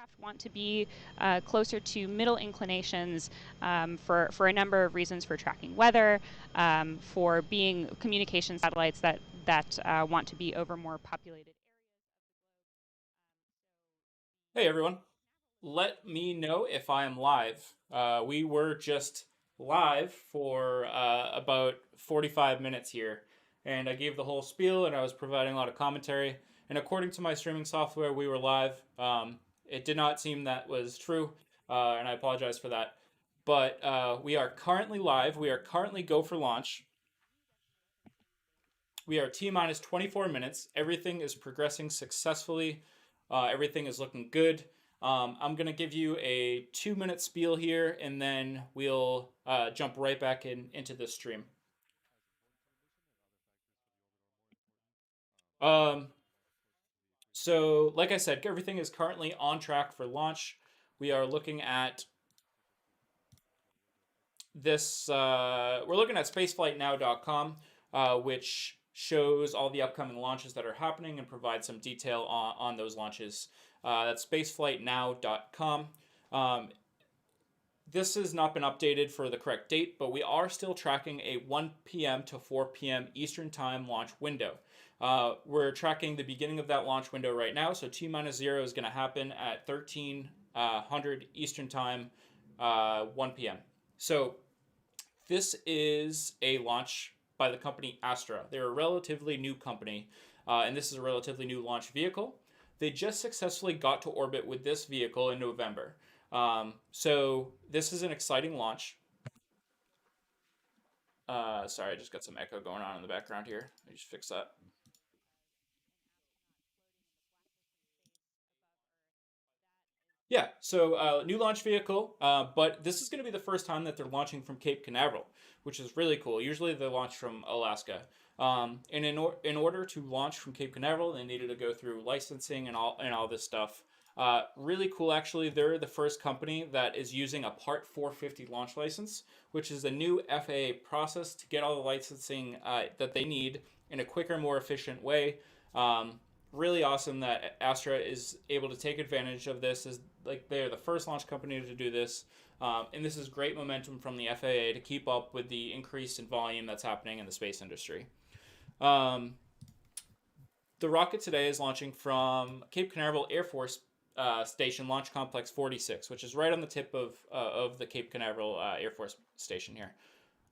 Aircraft want to be closer to middle inclinations for a number of reasons, for tracking weather, for being communication satellites that want to be over more populated Hey everyone, let me know if I am live. We were just live for about 45 minutes here, and I gave the whole spiel and I was providing a lot of commentary. And according to my streaming software, we were live. It did not seem that was true, and I apologize for that. But we are currently live. We are currently go for launch. We are T minus 24 minutes. Everything is progressing successfully. Everything is looking good. I'm going to give you a 2-minute spiel here, and then we'll jump right back into the stream. Um, so, like I said, everything is currently on track for launch. We are looking at this. We're looking at spaceflightnow.com, which shows all the upcoming launches that are happening and provides some detail on those launches. That's spaceflightnow.com. This has not been updated for the correct date, but we are still tracking a 1 p.m. to 4 p.m. Eastern Time launch window. We're tracking the beginning of that launch window right now, so T-0 is going to happen at 1300 Eastern Time, 1 p.m. So this is a launch by the company Astra. They're a relatively new company, and this is a relatively new launch vehicle. They just successfully got to orbit with this vehicle in November. So this is an exciting launch. Sorry, I just got some echo going on in the background here. Let me just fix that. Yeah, so new launch vehicle, but this is going to be the first time that they're launching from Cape Canaveral, which is really cool. Usually they launch from Alaska. And in order to launch from Cape Canaveral, they needed to go through licensing and all this stuff. Really cool, actually. They're the first company that is using a Part 450 launch license, which is a new FAA process to get all the licensing that they need in a quicker, more efficient way. Really awesome that Astra is able to take advantage of this. Is like they're the first launch company to do this, and this is great momentum from the FAA to keep up with the increase in volume that's happening in the space industry. Um, the rocket today is launching from Cape Canaveral Air Force Station Launch Complex 46, which is right on the tip of the Cape Canaveral Air Force Station here.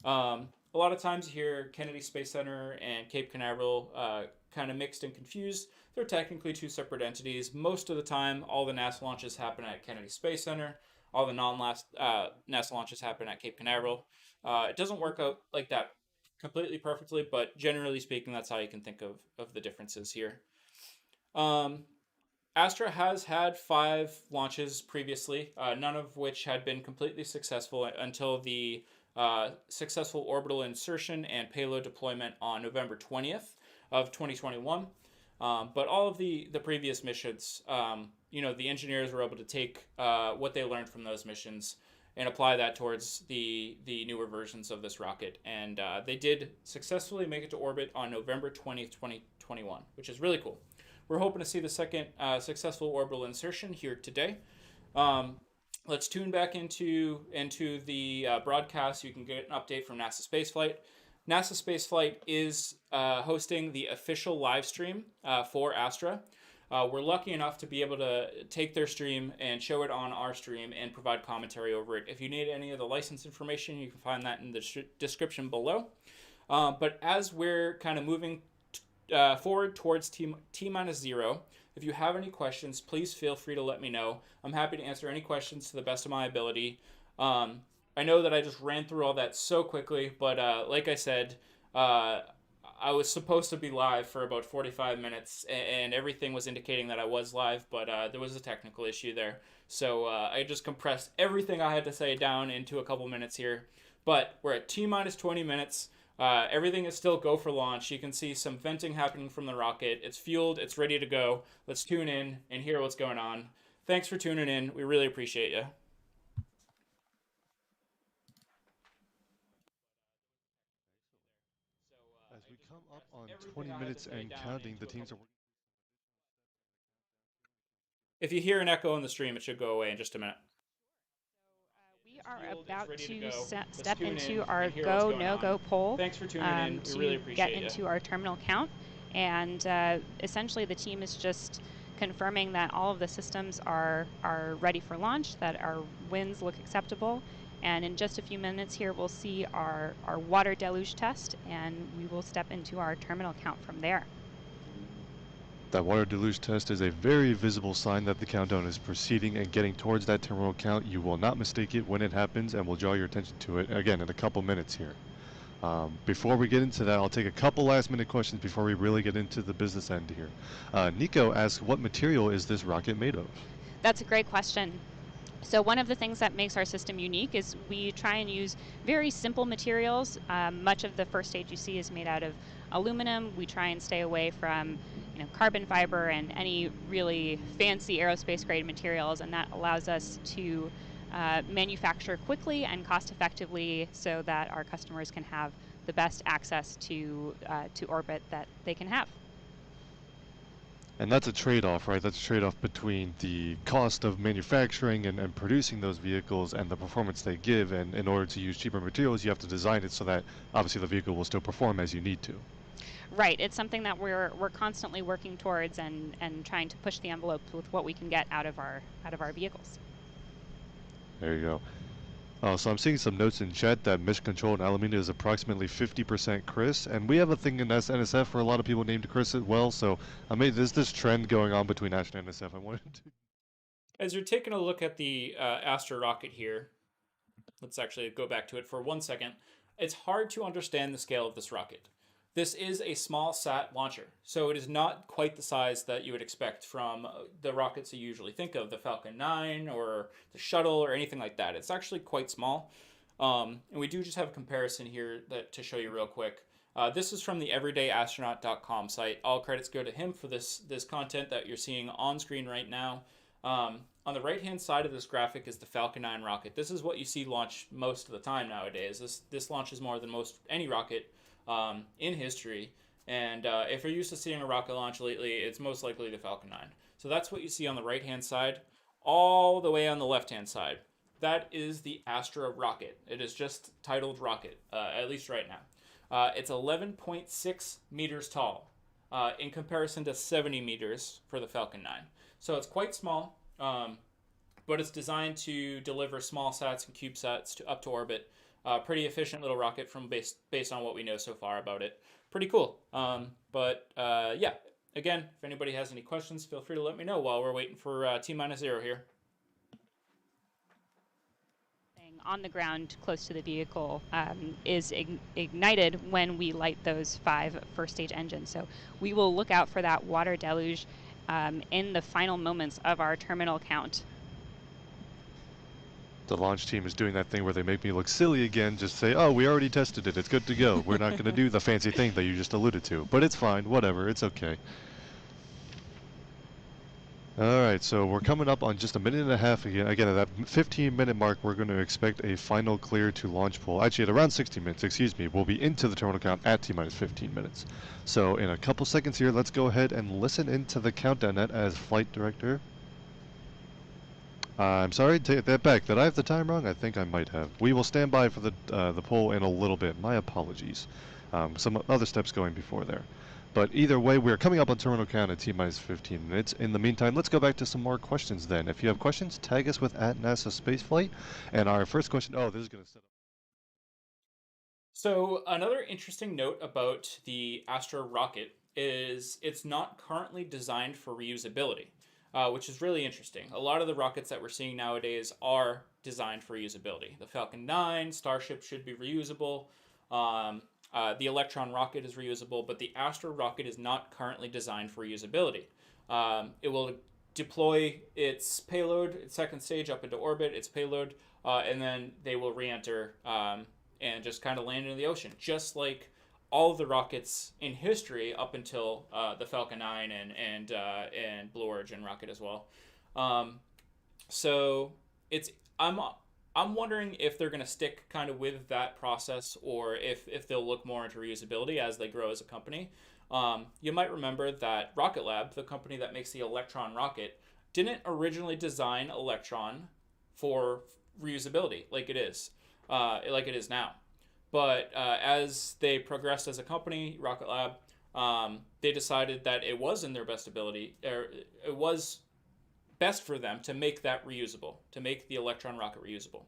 A lot of times you hear Kennedy Space Center and Cape Canaveral kind of mixed and confused. They're technically two separate entities. Most of the time, all the NASA launches happen at Kennedy Space Center. All the non-NASA launches happen at Cape Canaveral. It doesn't work out like that completely perfectly, but generally speaking, that's how you can think of the differences here. Um, Astra has had 5 launches previously, none of which had been completely successful until the successful orbital insertion and payload deployment on November 20th of 2021. But all of the previous missions, the engineers were able to take what they learned from those missions and apply that towards the newer versions of this rocket. And they did successfully make it to orbit on November 20th, 2021, which is really cool. We're hoping to see the second successful orbital insertion here today. Let's tune back into the broadcast. You can get an update from NASA Spaceflight. NASA Spaceflight is hosting the official live stream for Astra. We're lucky enough to be able to take their stream and show it on our stream and provide commentary over it. If you need any of the license information, you can find that in the description below. But as we're kind of moving forward towards T-0, if you have any questions, please feel free to let me know. I'm happy to answer any questions to the best of my ability. I know that I just ran through all that so quickly, but like I said, I was supposed to be live for about 45 minutes, and everything was indicating that I was live, but there was a technical issue there. So I just compressed everything I had to say down into a couple minutes here. But we're at T-minus 20 minutes. Everything is still go for launch. You can see some venting happening from the rocket. It's fueled. It's ready to go. Let's tune in and hear what's going on. Thanks for tuning in. We really appreciate you. As we come up on 20 minutes and counting, the teams are If you hear an echo in the stream, it should go away in just a minute. We are about to Let's step tune into in our and hear go, what's going no on. go poll Thanks for tuning in. We really to appreciate get it. into our terminal count. And essentially the team is just confirming that all of the systems are ready for launch, that our winds look acceptable. And in just a few minutes here, we'll see our water deluge test, and we will step into our terminal count from there. That water deluge test is a very visible sign that the countdown is proceeding and getting towards that terminal count. You will not mistake it when it happens, and we'll draw your attention to it again in a couple minutes here. Before we get into that, I'll take a couple last minute questions before we really get into the business end here. Nico asks, what material is this rocket made of? That's a great question. So one of the things that makes our system unique is we try and use very simple materials. Much of the first stage you see is made out of aluminum. We try and stay away from carbon fiber and any really fancy aerospace grade materials, and that allows us to manufacture quickly and cost effectively so that our customers can have the best access to orbit that they can have. And that's a trade-off, right? That's a trade-off between the cost of manufacturing and producing those vehicles and the performance they give. And in order to use cheaper materials, you have to design it so that obviously the vehicle will still perform as you need to. Right. It's something that we're constantly working towards and trying to push the envelope with what we can get out of our vehicles. There you go. So I'm seeing some notes in chat that Mission Control in Alameda is approximately 50% Chris, and we have a thing in NSF for a lot of people named Chris as well. So there's this trend going on between Astra and NSF. I wanted to. As you're taking a look at the Astra rocket here, let's actually go back to it for 1 second. It's hard to understand the scale of this rocket. This is a small sat launcher, so it is not quite the size that you would expect from the rockets you usually think of, the Falcon 9 or the shuttle or anything like that. It's actually quite small. And we do just have a comparison here to show you real quick. This is from the everydayastronaut.com site. All credits go to him for this content that you're seeing on screen right now. On the right-hand side of this graphic is the Falcon 9 rocket. This is what you see launch most of the time nowadays. This launches more than any rocket in history, and if you're used to seeing a rocket launch lately, it's most likely the Falcon 9. So that's what you see on the right-hand side. All the way on the left-hand side, that is the Astra rocket. It is just titled rocket, at least right now. It's 11.6 meters tall, in comparison to 70 meters for the Falcon 9. So it's quite small, but it's designed to deliver small sats and CubeSats up to orbit. Pretty efficient little rocket based on what we know so far about it. Pretty cool. Yeah, again, if anybody has any questions, feel free to let me know while we're waiting for T-0 here. On the ground close to the vehicle is ignited when we light those 5 first stage engines. So we will look out for that water deluge in the final moments of our terminal count. The launch team is doing that thing where they make me look silly again, just say, oh, we already tested it, it's good to go. We're not going to do the fancy thing that you just alluded to. But it's fine, whatever, it's okay. Alright, so we're coming up on just a minute and a half again. Again, at that 15-minute mark, we're going to expect a final clear to launch pool. Actually, at around 60 minutes, excuse me, we'll be into the terminal count at T-minus 15 minutes. So in a couple seconds here, let's go ahead and listen into the countdown net as flight director. I'm sorry, take that back. Did I have the time wrong? I think I might have. We will stand by for the poll in a little bit. My apologies. Some other steps going before there. But either way, we're coming up on terminal count at T-minus 15 minutes. In the meantime, let's go back to some more questions then. If you have questions, tag us with @NASASpaceflight. And our first question, oh, this is going to set up. So another interesting note about the Astra rocket is it's not currently designed for reusability. Which is really interesting. A lot of the rockets that we're seeing nowadays are designed for reusability. The Falcon 9, Starship should be reusable. The Electron rocket is reusable, but the Astra rocket is not currently designed for reusability. It will deploy its payload, its second stage up into orbit, its payload, and then they will re-enter and just kind of land in the ocean, just like all of the rockets in history up until the Falcon 9 and Blue Origin rocket as well. So I'm wondering if they're going to stick kind of with that process, or if they'll look more into reusability as they grow as a company. You might remember that Rocket Lab, the company that makes the Electron rocket, didn't originally design Electron for reusability like it is now. But as they progressed as a company, Rocket Lab, they decided that it was in their best ability, or it was best for them to make that reusable, to make the Electron rocket reusable.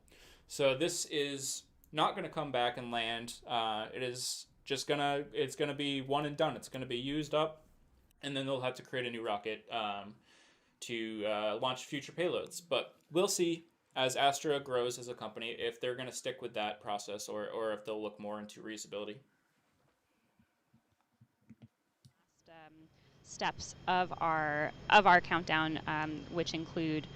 So this is not going to come back and land. It's gonna be one and done. It's going to be used up, and then they'll have to create a new rocket to launch future payloads. But we'll see as Astra grows as a company if they're going to stick with that process, or if they'll look more into reusability. Steps of our countdown, which include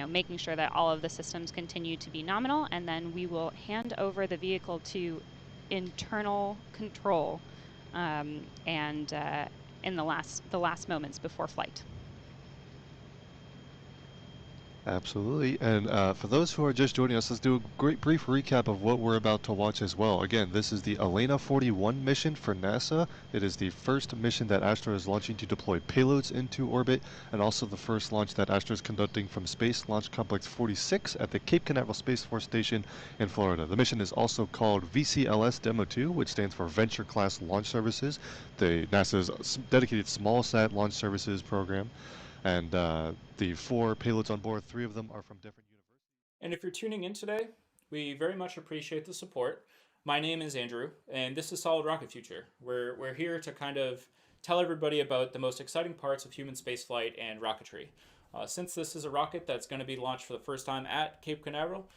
making sure that all of the systems continue to be nominal, and then we will hand over the vehicle to internal control and in the last moments before flight. Absolutely. And for those who are just joining us, let's do a brief recap of what we're about to watch as well. Again, this is the ELENA 41 mission for NASA. It is the first mission that Astra is launching to deploy payloads into orbit, and also the first launch that Astra is conducting from Space Launch Complex 46 at the Cape Canaveral Space Force Station in Florida. The mission is also called VCLS Demo 2, which stands for Venture Class Launch Services, the NASA's dedicated small sat launch services program. And the 4 payloads on board, 3 of them are from different universities. And if you're tuning in today, we very much appreciate the support. My name is Andrew, and this is Solid Rocket Future. We're here to kind of tell everybody about the most exciting parts of human spaceflight and rocketry. Since this is a rocket that's going to be launched for the first time at Cape Canaveral,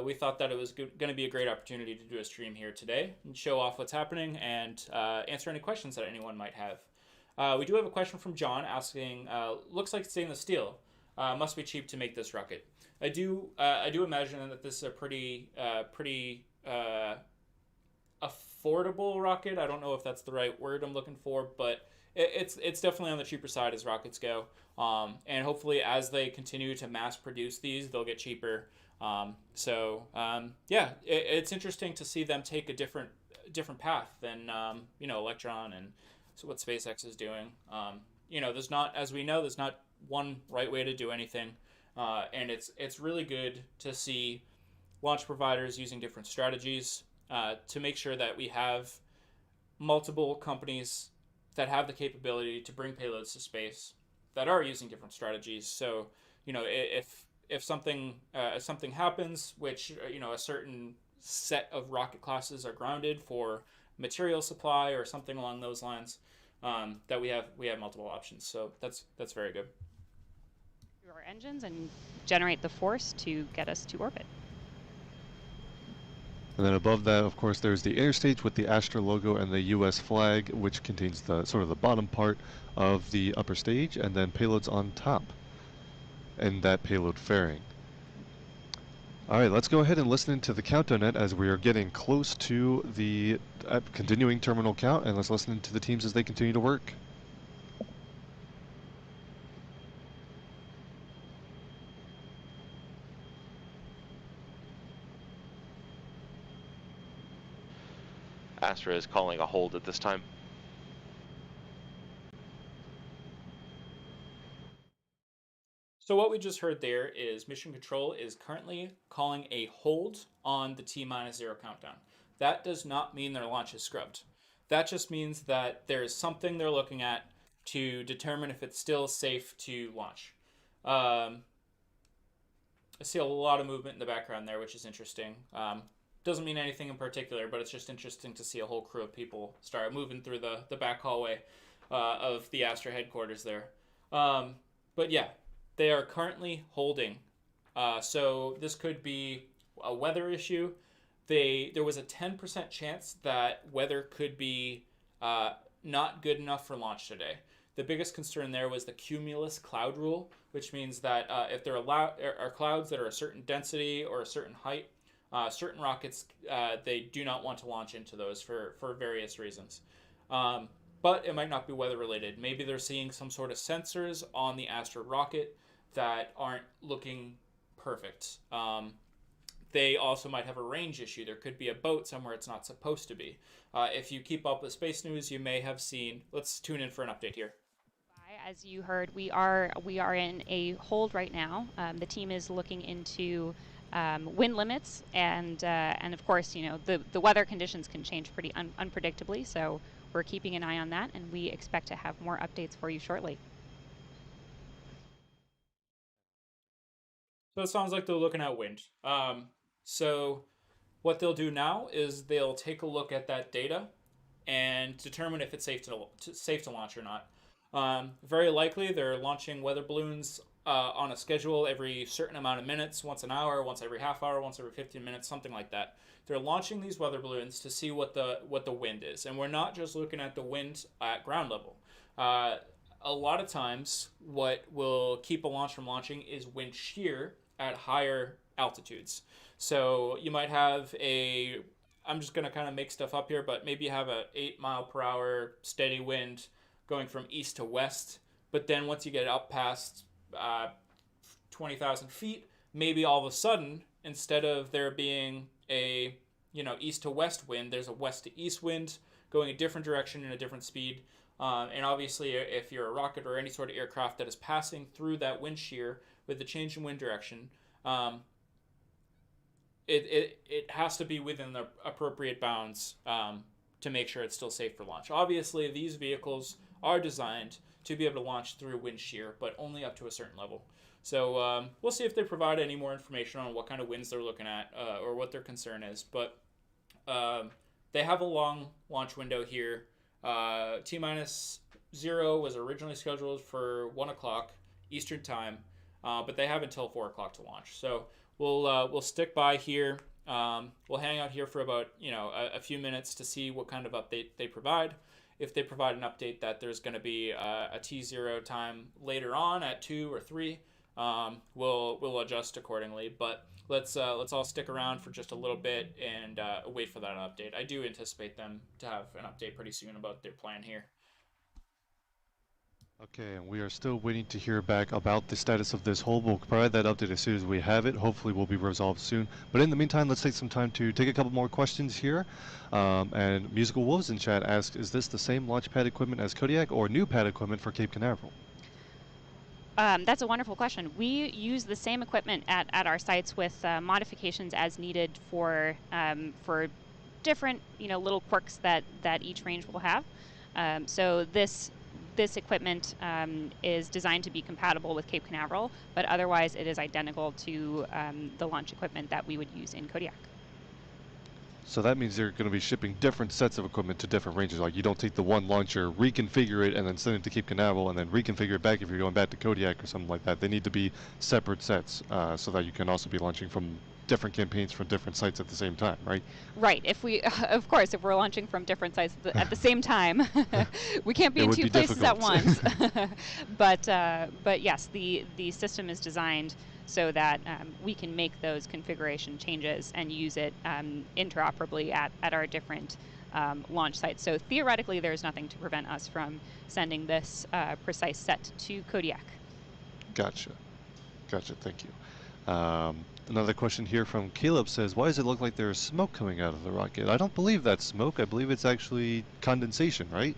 we thought that it was going to be a great opportunity to do a stream here today and show off what's happening and answer any questions that anyone might have. We do have a question from John asking, looks like stainless steel. Must be cheap to make this rocket. I do imagine that this is a pretty affordable rocket. I don't know if that's the right word I'm looking for, but it's definitely on the cheaper side as rockets go. And hopefully as they continue to mass produce these, they'll get cheaper. It's interesting to see them take a different path than Electron and so what SpaceX is doing. There's not one right way to do anything, and it's really good to see launch providers using different strategies to make sure that we have multiple companies that have the capability to bring payloads to space that are using different strategies. So if something happens, which a certain set of rocket classes are grounded for material supply or something along those lines, that we have multiple options. So that's very good. Through our engines and generate the force to get us to orbit. And then above that, of course, there's the interstage with the Astra logo and the U.S. flag, which contains the sort of the bottom part of the upper stage, and then payloads on top, and that payload fairing. All right, let's go ahead and listen to the countdown net as we are getting close to the continuing terminal count, and let's listen to the teams as they continue to work. Astra is calling a hold at this time. So what we just heard there is Mission Control is currently calling a hold on the T-0 countdown. That does not mean their launch is scrubbed. That just means that there is something they're looking at to determine if it's still safe to launch. I see a lot of movement in the background there, which is interesting. Doesn't mean anything in particular, but it's just interesting to see a whole crew of people start moving through the back hallway of the Astra headquarters there. But yeah, they are currently holding. So this could be a weather issue. There was a 10% chance that weather could be not good enough for launch today. The biggest concern there was the cumulus cloud rule, which means that if there are clouds that are a certain density or a certain height, certain rockets, they do not want to launch into those for various reasons. But it might not be weather related. Maybe they're seeing some sort of sensors on the Astra rocket that aren't looking perfect. They also might have a range issue. There could be a boat somewhere it's not supposed to be. If you keep up with space news, you may have seen, let's tune in for an update here. as you heard, we are in a hold right now. The team is looking into wind limits, and of course, you know, the weather conditions can change pretty unpredictably. So we're keeping an eye on that, and we expect to have more updates for you shortly. So it sounds like they're looking at wind. So what they'll do now is they'll take a look at that data and determine if it's safe to launch or not. Very likely they're launching weather balloons on a schedule every certain amount of minutes, once an hour, once every half hour, once every 15 minutes, something like that. They're launching these weather balloons to see what the wind is, and we're not just looking at the wind at ground level. A lot of times, what will keep a launch from launching is wind shear at higher altitudes. So you might have I'm just going to kind of make stuff up here, but maybe you have a 8-mile-per-hour steady wind going from east to west. But then once you get up past 20,000 feet, maybe all of a sudden, instead of there being a east to west wind, there's a west to east wind going a different direction and a different speed. And obviously, if you're a rocket or any sort of aircraft that is passing through that wind shear with the change in wind direction, it has to be within the appropriate bounds to make sure it's still safe for launch. Obviously, these vehicles are designed to be able to launch through wind shear, but only up to a certain level. So we'll see if they provide any more information on what kind of winds they're looking at or what their concern is. But they have a long launch window here. T-0 was originally scheduled for 1 o'clock Eastern time, but they have until 4 o'clock to launch. So we'll stick by here. We'll hang out here for about a few minutes to see what kind of update they provide. If they provide an update that there's going to be a T0 time later on at 2 or 3, we'll adjust accordingly. But let's all stick around for just a little bit and wait for that update. I do anticipate them to have an update pretty soon about their plan here. Okay, and we are still waiting to hear back about the status of this hold. We'll provide that update as soon as we have it. Hopefully will be resolved soon. But in the meantime, let's take some time to take a couple more questions here. And Musical Wolves in chat asks, is this the same launch pad equipment as Kodiak or new pad equipment for Cape Canaveral? That's a wonderful question. We use the same equipment at our sites with modifications as needed for different little quirks that each range will have. So this equipment is designed to be compatible with Cape Canaveral, but otherwise it is identical to the launch equipment that we would use in Kodiak. So that means they're going to be shipping different sets of equipment to different ranges. Like you don't take the one launcher, reconfigure it, and then send it to Cape Canaveral, and then reconfigure it back if you're going back to Kodiak or something like that. They need to be separate sets so that you can also be launching from different campaigns from different sites at the same time, right? Right. If we're launching from different sites at the same time, we can't be in two places at once. But yes, the system is designed so that we can make those configuration changes and use it interoperably at our different launch sites. So theoretically, there's nothing to prevent us from sending this precise set to Kodiak. Gotcha. Thank you. Another question here from Caleb says, why does it look like there's smoke coming out of the rocket? I don't believe that's smoke. I believe it's actually condensation, right?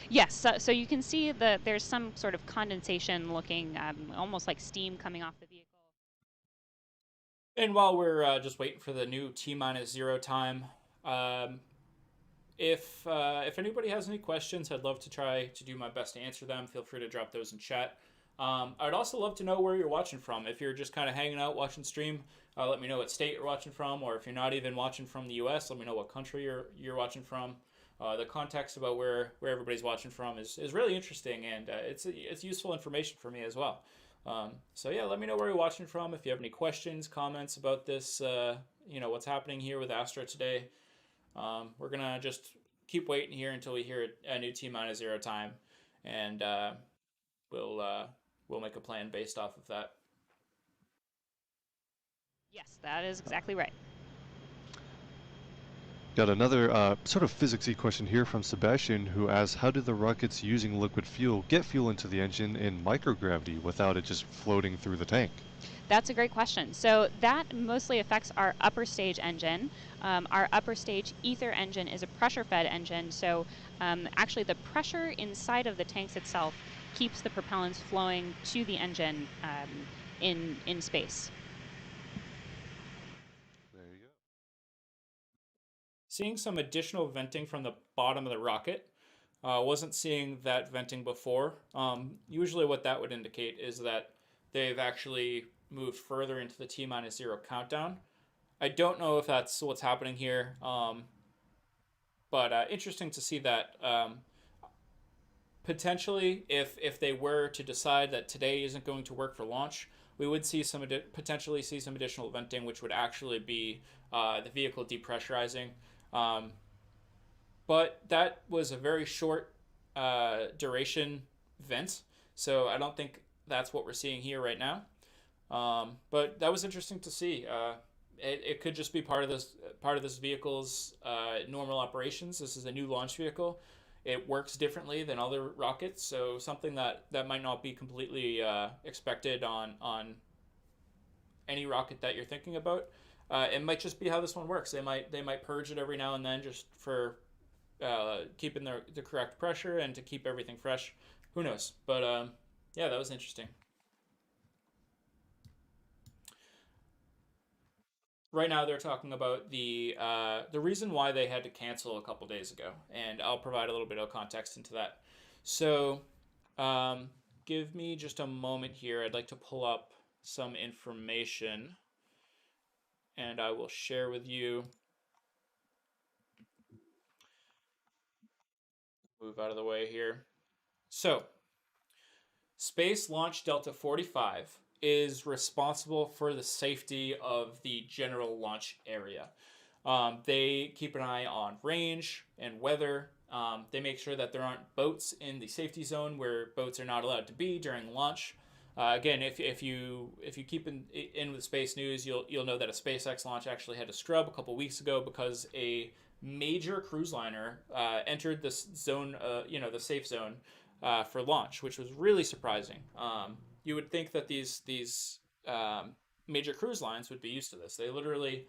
Yes. So you can see that there's some sort of condensation looking almost like steam coming off the vehicle. And while we're just waiting for the new T-0 time, if anybody has any questions, I'd love to try to do my best to answer them. Feel free to drop those in chat. I'd also love to know where you're watching from. If you're just kind of hanging out watching stream, let me know what state you're watching from, or if you're not even watching from the U.S., let me know what country you're watching from. The context about where everybody's watching from is really interesting, and it's useful information for me as well. So yeah, let me know where you're watching from. If you have any questions, comments about this, what's happening here with Astra today. We're gonna just keep waiting here until we hear a new T-0 time, and we'll make a plan based off of that. Yes, that is exactly right. Got another sort of physicsy question here from Sebastian, who asks, how do the rockets using liquid fuel get fuel into the engine in microgravity without it just floating through the tank? That's a great question. So that mostly affects our upper stage engine. Our upper stage ether engine is a pressure-fed engine, so actually the pressure inside of the tanks itself keeps the propellants flowing to the engine in space. There you go. Seeing some additional venting from the bottom of the rocket. Wasn't seeing that venting before. Usually what that would indicate is that they've actually moved further into the T-0 countdown. I don't know if that's what's happening here, but interesting to see that. Potentially, if they were to decide that today isn't going to work for launch, we would see potentially see some additional venting, which would actually be the vehicle depressurizing. But that was a very short duration vent, so I don't think that's what we're seeing here right now. But that was interesting to see. It could just be part of this vehicle's normal operations. This is a new launch vehicle. It works differently than other rockets, so something that might not be completely expected on any rocket that you're thinking about. It might just be how this one works. They might purge it every now and then just for keeping the correct pressure and to keep everything fresh. Who knows? But yeah, that was interesting. Right now, they're talking about the reason why they had to cancel a couple days ago, and I'll provide a little bit of context into that. So, give me just a moment here. I'd like to pull up some information, and I will share with you. Move out of the way here. So, Space Launch Delta 45 is responsible for the safety of the general launch area. They keep an eye on range and weather. They make sure that there aren't boats in the safety zone where boats are not allowed to be during launch. Again, if you keep in with space news, you'll know that a SpaceX launch actually had to scrub a couple weeks ago because a major cruise liner entered this zone, the safe zone, for launch, which was really surprising. You would think that these major cruise lines would be used to this. They literally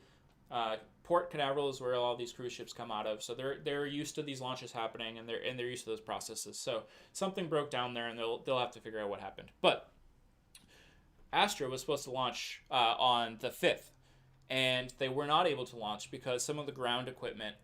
Port Canaveral is where all these cruise ships come out of, so they're used to these launches happening, and they're used to those processes. So something broke down there, and they'll have to figure out what happened. But Astra was supposed to launch on the 5th, and they were not able to launch because some of the ground equipment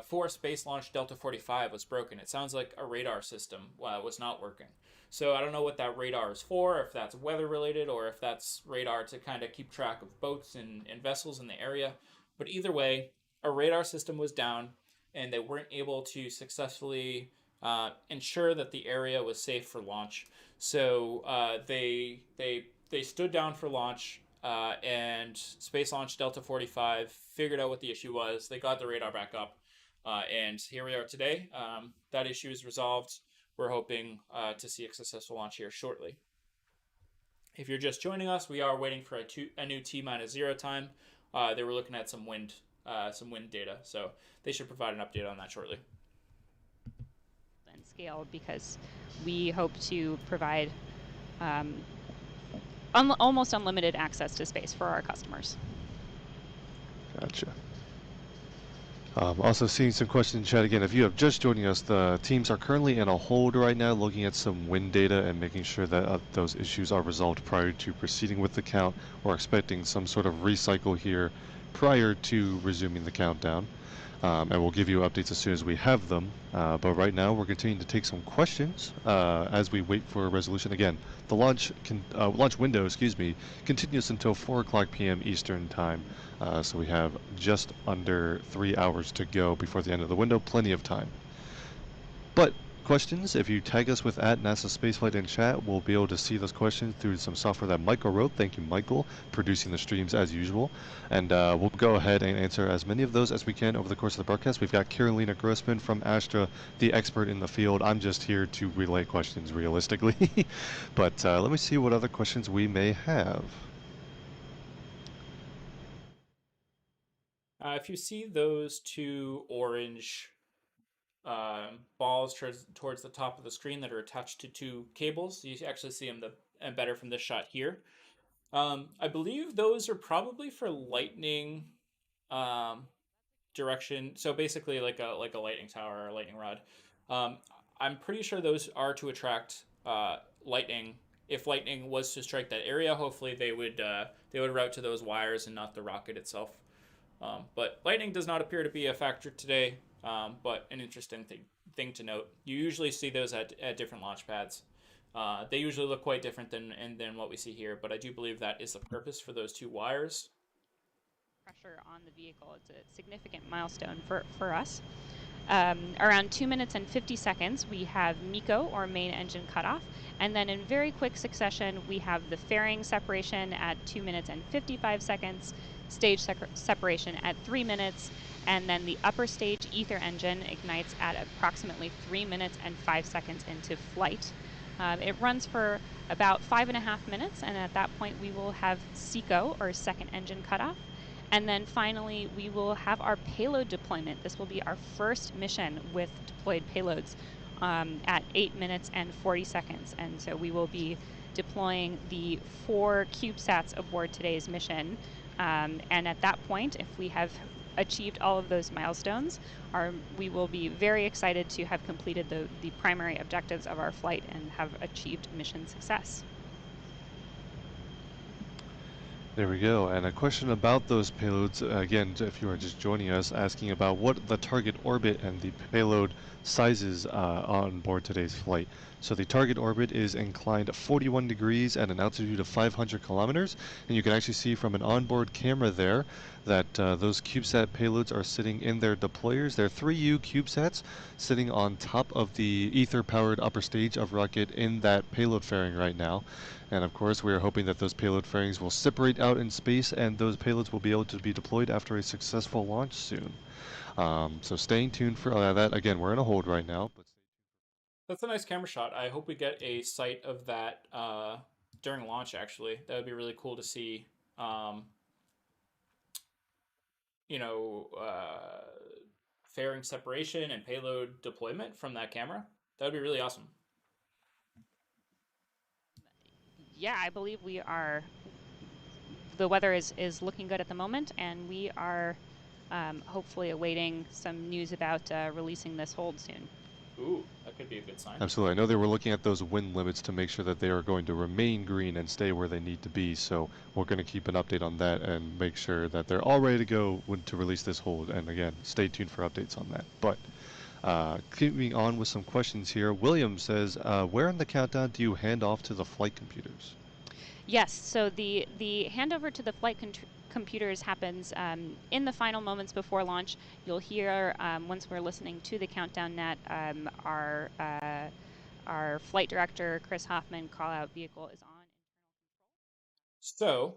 for Space Launch Delta 45 was broken. It sounds like a radar system was not working. So I don't know what that radar is for, if that's weather related or if that's radar to kind of keep track of boats and vessels in the area. But either way, a radar system was down, and they weren't able to successfully ensure that the area was safe for launch. So they stood down for launch. And Space Launch Delta 45 figured out what the issue was. They got the radar back up, and here we are today. That issue is resolved. We're hoping to see a successful launch here shortly. If you're just joining us, we are waiting for a new T-0 time. They were looking at some wind data, so they should provide an update on that shortly. And scale, because we hope to provide almost unlimited access to space for our customers. Gotcha. Also seeing some questions in chat again. If you have just joining us, the teams are currently in a hold right now, looking at some wind data and making sure that those issues are resolved prior to proceeding with the count. We're expecting some sort of recycle here prior to resuming the countdown. And we'll give you updates as soon as we have them. But right now, we're continuing to take some questions as we wait for a resolution. Again, the launch window, continues until 4 o'clock p.m. Eastern Time. So we have just under 3 hours to go before the end of the window. Plenty of time. But questions, if you tag us with @NASASpaceflight in chat, we'll be able to see those questions through some software that Michael wrote. Thank you, Michael, producing the streams as usual. And we'll go ahead and answer as many of those as we can over the course of the broadcast. We've got Carolina Grossman from Astra, the expert in the field. I'm just here to relay questions realistically. But let me see what other questions we may have. If you see those two orange balls towards the top of the screen that are attached to two cables, you actually see them better from this shot here. I believe those are probably for lightning direction. So basically like a lightning tower or a lightning rod. I'm pretty sure those are to attract lightning. If lightning was to strike that area, hopefully they would route to those wires and not the rocket itself. But lightning does not appear to be a factor today, but an interesting thing to note. You usually see those at different launch pads. They usually look quite different than what we see here, but I do believe that is the purpose for those two wires. Pressure on the vehicle. It's a significant milestone for us. Around 2 minutes and 50 seconds, we have MECO, or main engine cutoff, and then in very quick succession, we have the fairing separation at 2 minutes and 55 seconds, stage separation at 3 minutes, and then the upper stage ether engine ignites at approximately 3 minutes and 5 seconds into flight. It runs for about 5.5 minutes, and at that point, we will have SECO, or second engine cutoff. And then finally, we will have our payload deployment. This will be our first mission with deployed payloads at 8 minutes and 40 seconds. And so we will be deploying the 4 CubeSats aboard today's mission. And at that point, if we have achieved all of those milestones, we will be very excited to have completed the primary objectives of our flight and have achieved mission success. There we go. And a question about those payloads, again, if you are just joining us, asking about what the target orbit and the payload sizes on board today's flight. So the target orbit is inclined 41 degrees at an altitude of 500 kilometers. And you can actually see from an onboard camera there that those CubeSat payloads are sitting in their deployers. They're 3U CubeSats sitting on top of the ether-powered upper stage of rocket in that payload fairing right now. And of course, we are hoping that those payload fairings will separate out in space and those payloads will be able to be deployed after a successful launch soon. So staying tuned for that. Again, we're in a hold right now. But that's a nice camera shot. I hope we get a sight of that during launch, actually. That would be really cool to see, fairing separation and payload deployment from that camera. That would be really awesome. Yeah, I believe we are. The weather is looking good at the moment, and we are hopefully awaiting some news about releasing this hold soon. Ooh, that could be a good sign. Absolutely. I know they were looking at those wind limits to make sure that they are going to remain green and stay where they need to be. So we're going to keep an update on that and make sure that they're all ready to go to release this hold. And again, stay tuned for updates on that. But keeping on with some questions here, William says, where in the countdown do you hand off to the flight computers? Yes, so the handover to the flight computers happens in the final moments before launch. You'll hear, once we're listening to the countdown net, our flight director, Chris Hoffman, call out vehicle is on. So,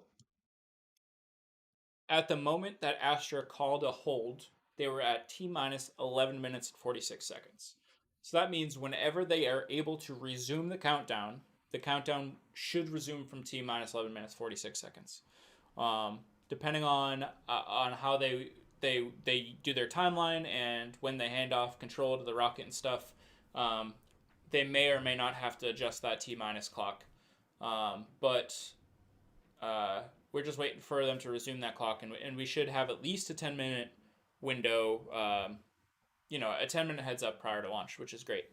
at the moment that Astra called a hold, they were at T-minus 11 minutes and 46 seconds. So that means whenever they are able to resume the countdown should resume from T-minus 11 minutes 46 seconds. Depending on how they do their timeline and when they hand off control to the rocket and stuff, they may or may not have to adjust that T-minus clock. But we're just waiting for them to resume that clock, and we should have at least a 10-minute window, a 10-minute heads up prior to launch, which is great.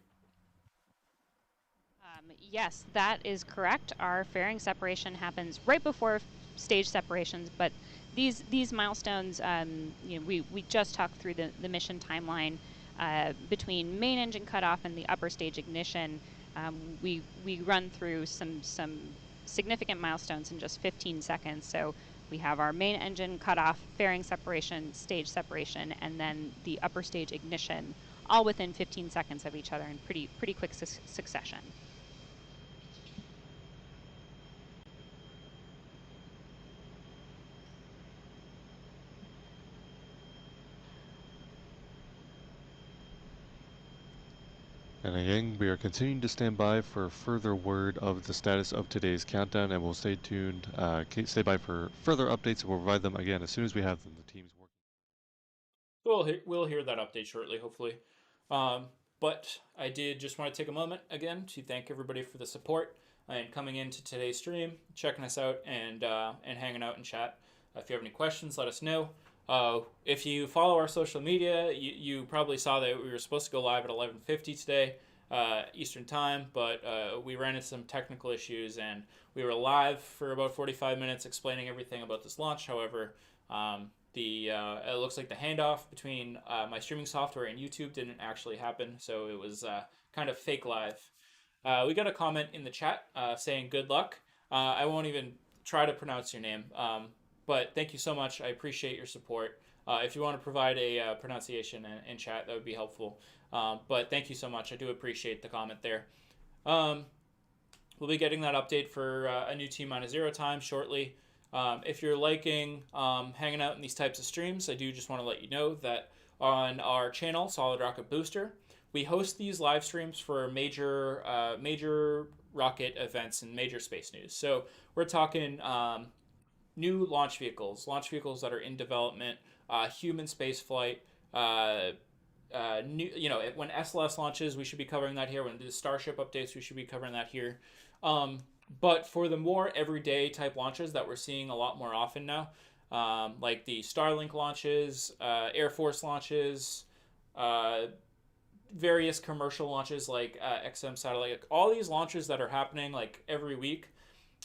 Yes, that is correct. Our fairing separation happens right before stage separations, but these milestones, we just talked through the mission timeline between main engine cutoff and the upper stage ignition. We run through some significant milestones in just 15 seconds. So we have our main engine cutoff, fairing separation, stage separation, and then the upper stage ignition, all within 15 seconds of each other in pretty quick succession. And again, we are continuing to stand by for further word of the status of today's countdown, and we'll stay tuned, stay by for further updates, and we'll provide them again as soon as we have them. The team's working. We'll hear that update shortly, hopefully. But I did just want to take a moment again to thank everybody for the support and coming into today's stream, checking us out, and hanging out in chat. If you have any questions, let us know. If you follow our social media, you probably saw that we were supposed to go live at 11:50 today. Eastern time, but we ran into some technical issues and we were live for about 45 minutes explaining everything about this launch. However, it looks like the handoff between my streaming software and YouTube didn't actually happen, so it was kind of fake live. We got a comment in the chat saying good luck. I won't even try to pronounce your name, but thank you so much. I appreciate your support. If you want to provide a pronunciation in chat, that would be helpful. But thank you so much. I do appreciate the comment there. We'll be getting that update for a new T-0 time shortly. If you're liking hanging out in these types of streams, I do just want to let you know that on our channel, Solid Rocket Booster, we host these live streams for major rocket events and major space news. So we're talking new launch vehicles that are in development, human space flight, new, when SLS launches, we should be covering that here. When the Starship updates, we should be covering that here. But for the more everyday type launches that we're seeing a lot more often now, like the Starlink launches, Air Force launches, various commercial launches like XM satellite, like all these launches that are happening like every week,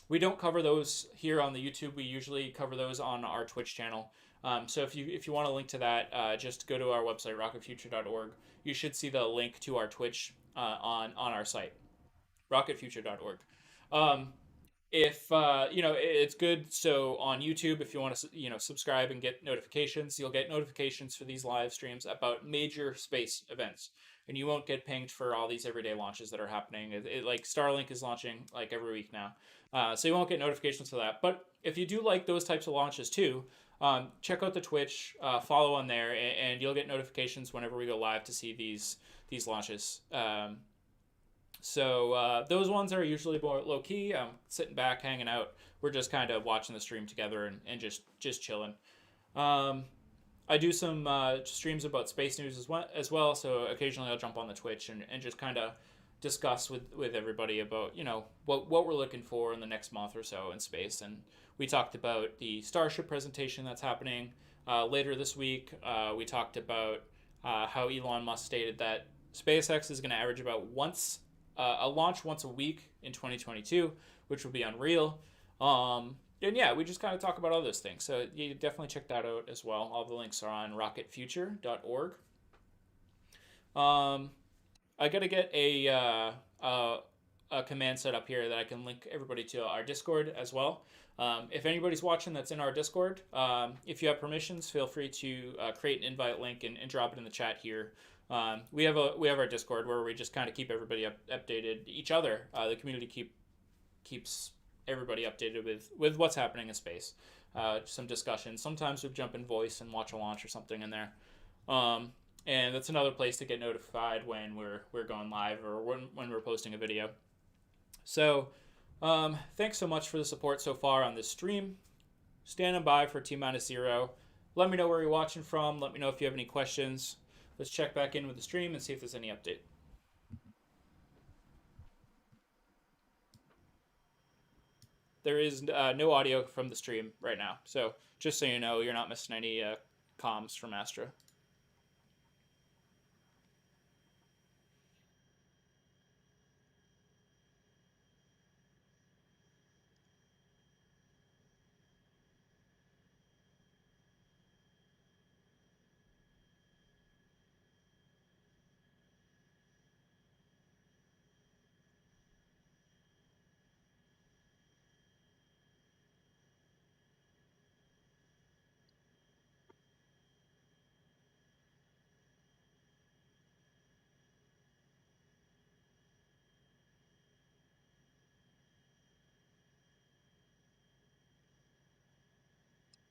we don't cover those here on the YouTube. We usually cover those on our Twitch channel. So if you want to link to that, just go to our website, rocketfuture.org. You should see the link to our Twitch on our site, rocketfuture.org. It's good. So on YouTube, if you want to, subscribe and get notifications, you'll get notifications for these live streams about major space events, and you won't get pinged for all these everyday launches that are happening. Like Starlink is launching like every week now. So you won't get notifications for that. But if you do like those types of launches too, check out the Twitch, follow on there, and you'll get notifications whenever we go live to see these launches. So those ones are usually more low key. Sitting back, hanging out. We're just kind of watching the stream together and just chilling. I do some streams about space news as well. So occasionally I'll jump on the Twitch and just kind of discuss with everybody about what we're looking for in the next month or so in space. And we talked about the Starship presentation that's happening later this week. We talked about how Elon Musk stated that SpaceX is going to average about a launch once a week in 2022, which will be unreal. And yeah, we just kind of talk about all those things. So you definitely check that out as well. All the links are on rocketfuture.org. I got to get a command set up here that I can link everybody to our Discord as well. If anybody's watching that's in our Discord, if you have permissions, feel free to create an invite link and drop it in the chat here. We have our Discord where we just kind of keep everybody updated, each other. The community keeps everybody updated with what's happening in space. Some discussions. Sometimes we jump in voice and watch a launch or something in there. And that's another place to get notified when we're going live or when we're posting a video. So thanks so much for the support so far on this stream. Standing by for T-0. Let me know where you're watching from. Let me know if you have any questions. Let's check back in with the stream and see if there's any update. There is no audio from the stream right now. So just so you know, you're not missing any comms from Astra.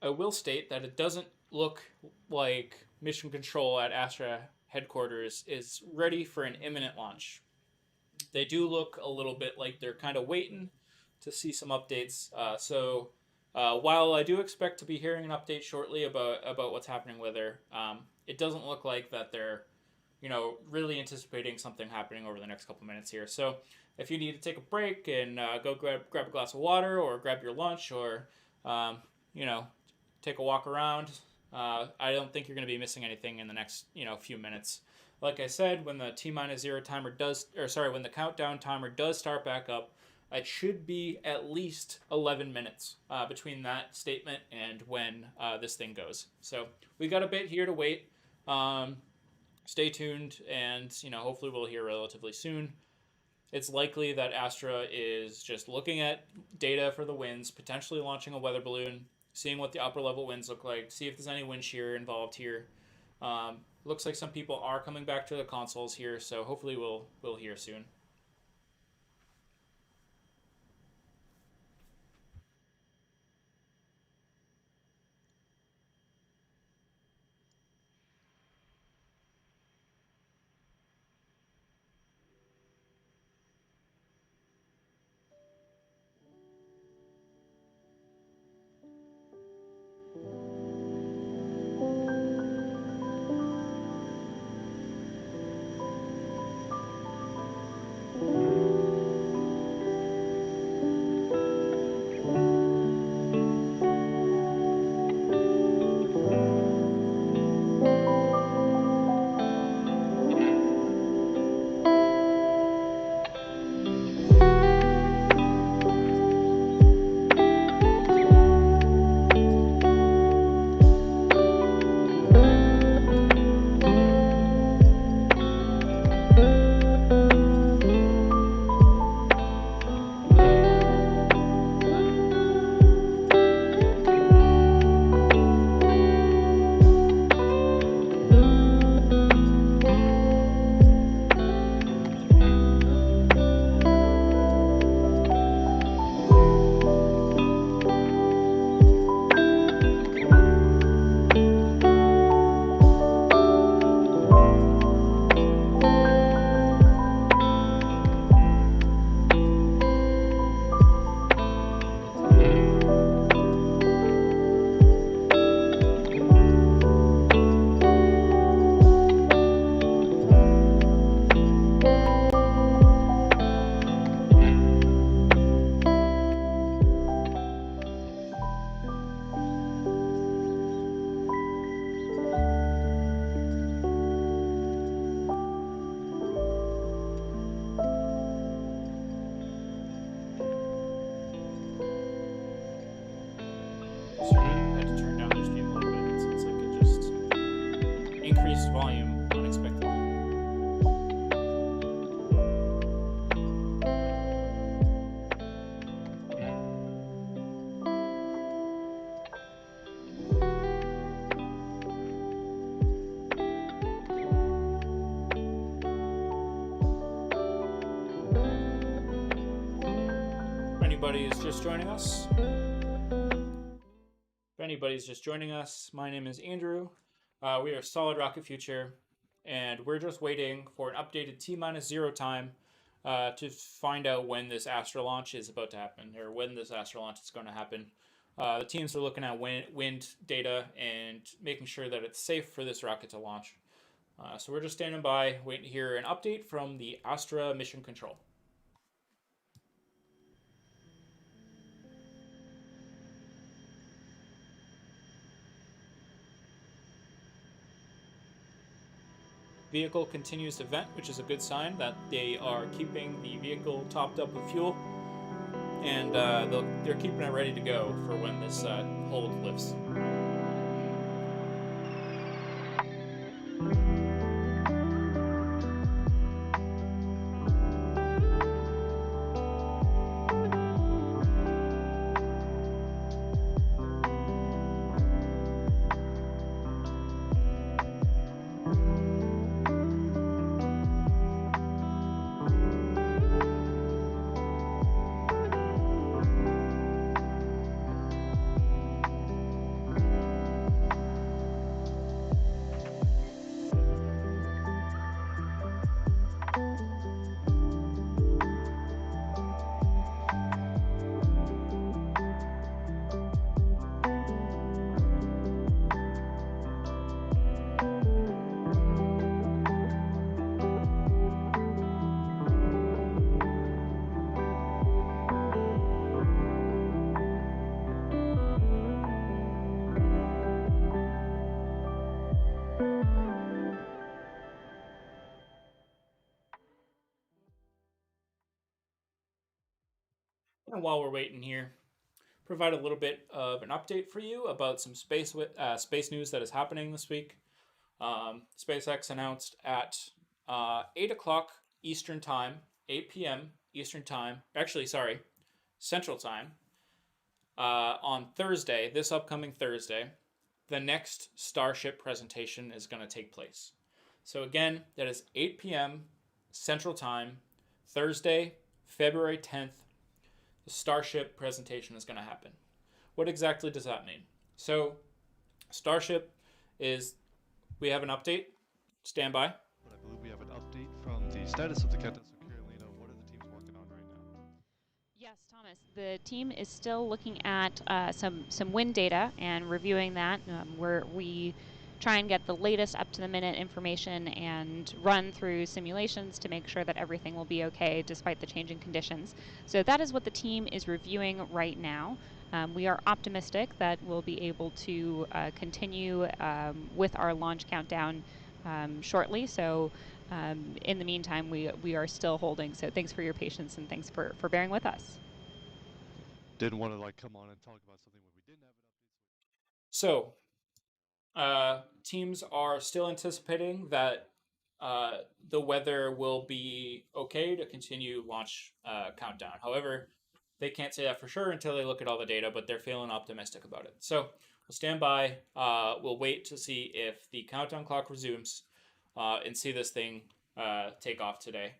I will state that it doesn't look like Mission Control at Astra headquarters is ready for an imminent launch. They do look a little bit like they're kind of waiting to see some updates. So while I do expect to be hearing an update shortly about what's happening with her, it doesn't look like that they're really anticipating something happening over the next couple minutes here. So if you need to take a break and go grab a glass of water or grab your lunch or take a walk around. I don't think you're going to be missing anything in the next few minutes. Like I said, when the T-0 timer does, or sorry, when the countdown timer does start back up, it should be at least 11 minutes between that statement and when this thing goes. So we got a bit here to wait. Stay tuned, and hopefully we'll hear relatively soon. It's likely that Astra is just looking at data for the winds, potentially launching a weather balloon, seeing what the upper level winds look like, see if there's any wind shear involved here. Looks like some people are coming back to the consoles here, so hopefully we'll hear soon. Increased volume unexpectedly. If anybody is just joining us, my name is Andrew. We are Solid Rocket Future, and we're just waiting for an updated T-0 time to find out when this Astra launch is about to happen, or when this Astra launch is going to happen. The teams are looking at wind data and making sure that it's safe for this rocket to launch. So we're just standing by, waiting to hear an update from the Astra Mission Control. Vehicle continues to vent, which is a good sign that they are keeping the vehicle topped up with fuel, and they're keeping it ready to go for when this hold lifts. And while we're waiting here, provide a little bit of an update for you about some space news that is happening this week. SpaceX announced at 8 o'clock Eastern Time, 8 p.m. Eastern Time, Central Time, on Thursday, this upcoming Thursday, the next Starship presentation is going to take place. So again, that is 8 p.m. Central Time, Thursday, February 10th, the Starship presentation is going to happen. What exactly does that mean? So, Starship is, we have an update. Stand by. But I believe we have an update from the status of the countdown. So, Carolina, what are the teams working on right now? Yes, Thomas. The team is still looking at some wind data and reviewing that. Where we try and get the latest up-to-the-minute information and run through simulations to make sure that everything will be okay despite the changing conditions. So that is what the team is reviewing right now. We are optimistic that we'll be able to continue with our launch countdown shortly. So in the meantime, we are still holding. So thanks for your patience and thanks for bearing with us. Didn't want to come on and talk about something when we didn't have an update. So, teams are still anticipating that the weather will be okay to continue launch countdown. However, they can't say that for sure until they look at all the data, but they're feeling optimistic about it. So we'll stand by. We'll wait to see if the countdown clock resumes and see this thing take off today.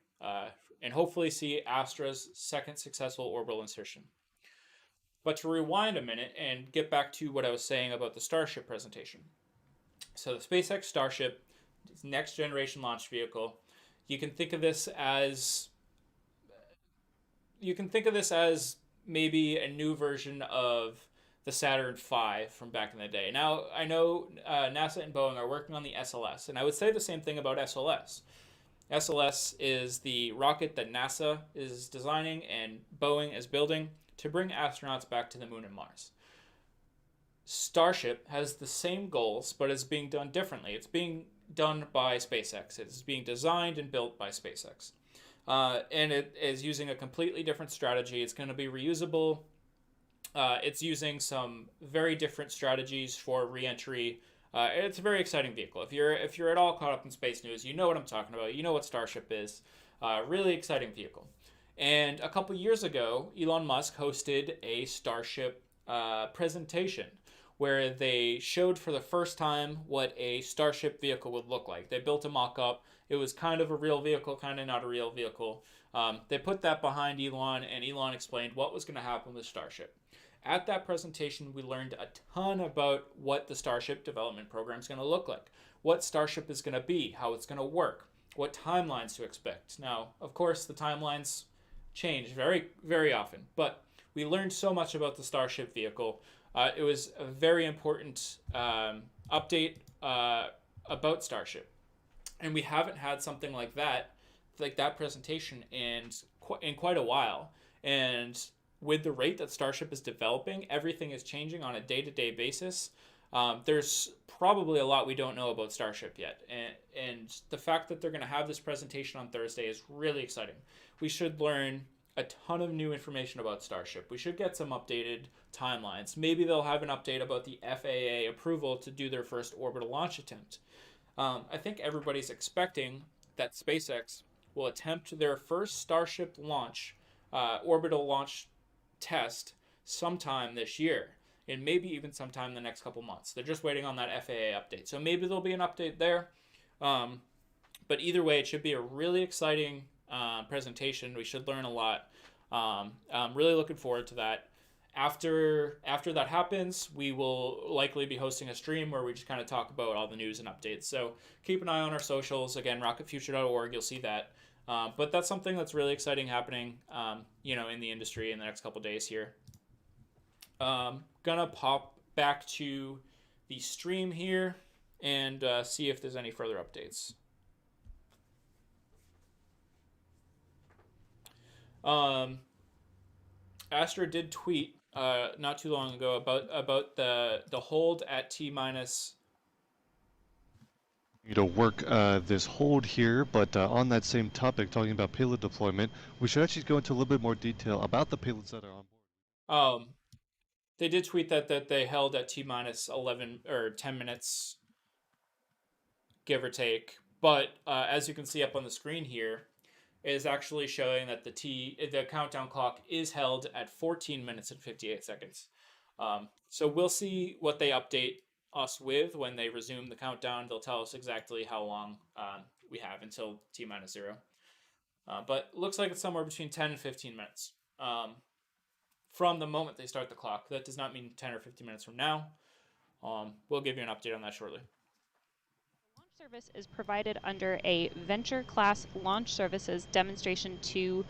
And hopefully see Astra's second successful orbital insertion. But to rewind a minute and get back to what I was saying about the Starship presentation. So the SpaceX Starship, next generation launch vehicle, you can think of this as maybe a new version of the Saturn V from back in the day. Now, I know NASA and Boeing are working on the SLS, and I would say the same thing about SLS. SLS is the rocket that NASA is designing and Boeing is building to bring astronauts back to the moon and Mars. Starship has the same goals, but it's being done differently. It's being done by SpaceX. It's being designed and built by SpaceX. And it is using a completely different strategy. It's going to be reusable. It's using some very different strategies for re-entry. It's a very exciting vehicle. If you're at all caught up in space news, you know what I'm talking about. You know what Starship is. Really exciting vehicle. And a couple years ago, Elon Musk hosted a Starship presentation where they showed for the first time what a Starship vehicle would look like. They built a mock-up. It was kind of a real vehicle, kind of not a real vehicle. They put that behind Elon, and Elon explained what was going to happen with Starship. At that presentation, we learned a ton about what the Starship development program is going to look like, what Starship is going to be, how it's going to work, what timelines to expect. Now, of course, the timelines change very, very often, but we learned so much about the Starship vehicle. It was a very important update about Starship. And we haven't had something like that presentation in quite a while. And with the rate that Starship is developing, everything is changing on a day-to-day basis. There's probably a lot we don't know about Starship yet. And the fact that they're going to have this presentation on Thursday is really exciting. We should learn a ton of new information about Starship. We should get some updated timelines. Maybe they'll have an update about the FAA approval to do their first orbital launch attempt. I think everybody's expecting that SpaceX will attempt their first Starship launch, orbital launch test sometime this year, and maybe even sometime in the next couple months. They're just waiting on that FAA update. So maybe there'll be an update there. But either way, it should be a really exciting presentation. We should learn a lot. I'm really looking forward to that. After that happens, we will likely be hosting a stream where we just kind of talk about all the news and updates. So keep an eye on our socials. Again, rocketfuture.org, you'll see that. But that's something that's really exciting happening, in the industry in the next couple days here. Gonna pop back to the stream here and see if there's any further updates. Astra did tweet not too long ago about the hold at T-minus. Work this hold here, but on that same topic, talking about payload deployment, we should actually go into a little bit more detail about the payloads that are on board. They did tweet that they held at T-minus 11 or 10 minutes, give or take. But as you can see up on the screen here, it is actually showing that the countdown clock is held at 14 minutes and 58 seconds. So we'll see what they update us with when they resume the countdown. They'll tell us exactly how long we have until T-minus 0. But looks like it's somewhere between 10 and 15 minutes from the moment they start the clock. That does not mean 10 or 15 minutes from now. We'll give you an update on that shortly. The launch service is provided under a Venture Class Launch Services Demonstration 2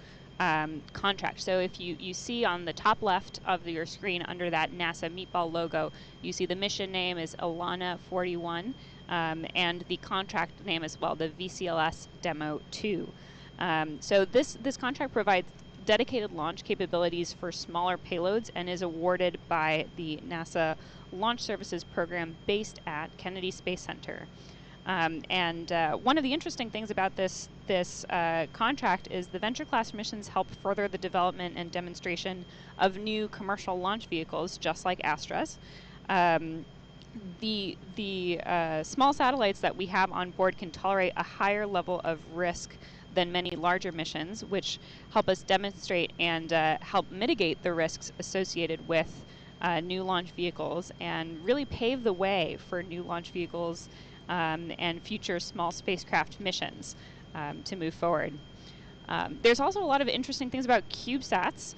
contract. So if you see on the top left of your screen under that NASA meatball logo, you see the mission name is LV0008, and the contract name as well, the VCLS Demo 2. So this contract provides dedicated launch capabilities for smaller payloads and is awarded by the NASA Launch Services program based at Kennedy Space Center. One of the interesting things about this contract is the venture class missions help further the development and demonstration of new commercial launch vehicles, just like Astra's. The small satellites that we have on board can tolerate a higher level of risk than many larger missions, which help us demonstrate and help mitigate the risks associated with new launch vehicles and really pave the way for new launch vehicles and future small spacecraft missions to move forward. There's also a lot of interesting things about CubeSats.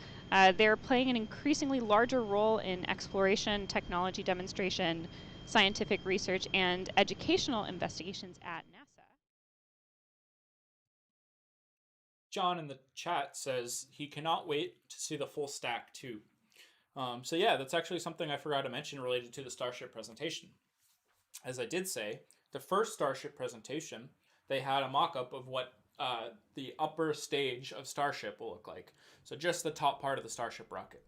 They're playing an increasingly larger role in exploration, technology demonstration, scientific research, and educational investigations at NASA. John in the chat says he cannot wait to see the full stack too. So yeah, that's actually something I forgot to mention related to the Starship presentation. As I did say, the first Starship presentation, they had a mock-up of what the upper stage of Starship will look like. So just the top part of the Starship rocket.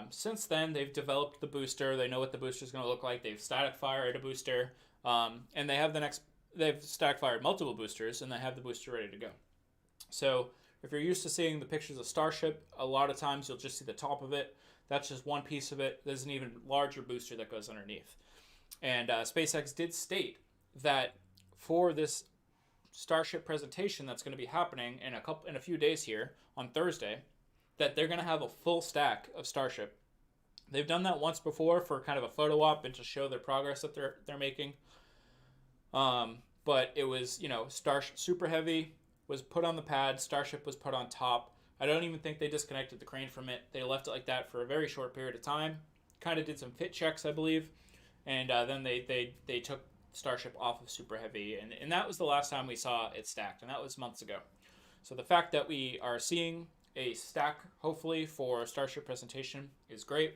Since then, they've developed the booster. They know what the booster is going to look like. They've static fired a booster, and they've static fired multiple boosters, and they have the booster ready to go. So if you're used to seeing the pictures of Starship, a lot of times you'll just see the top of it. That's just one piece of it. There's an even larger booster that goes underneath. And SpaceX did state that for this Starship presentation that's going to be happening in a few days here on Thursday, that they're going to have a full stack of Starship. They've done that once before for kind of a photo op and to show their progress that they're making. But it was, Starship Super Heavy was put on the pad, Starship was put on top. I don't even think they disconnected the crane from it. They left it like that for a very short period of time. Kind of did some fit checks, I believe. And then they took Starship off of Super Heavy. And that was the last time we saw it stacked. And that was months ago. So the fact that we are seeing a stack, hopefully, for Starship presentation is great.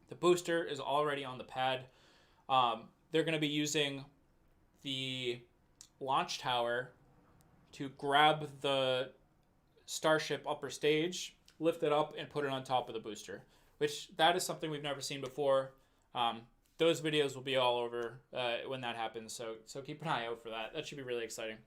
The booster is already on the pad. They're going to be using the launch tower to grab the Starship upper stage, lift it up, and put it on top of the booster, which that is something we've never seen before. Those videos will be all over when that happens, so keep an eye out for that. That should be really exciting.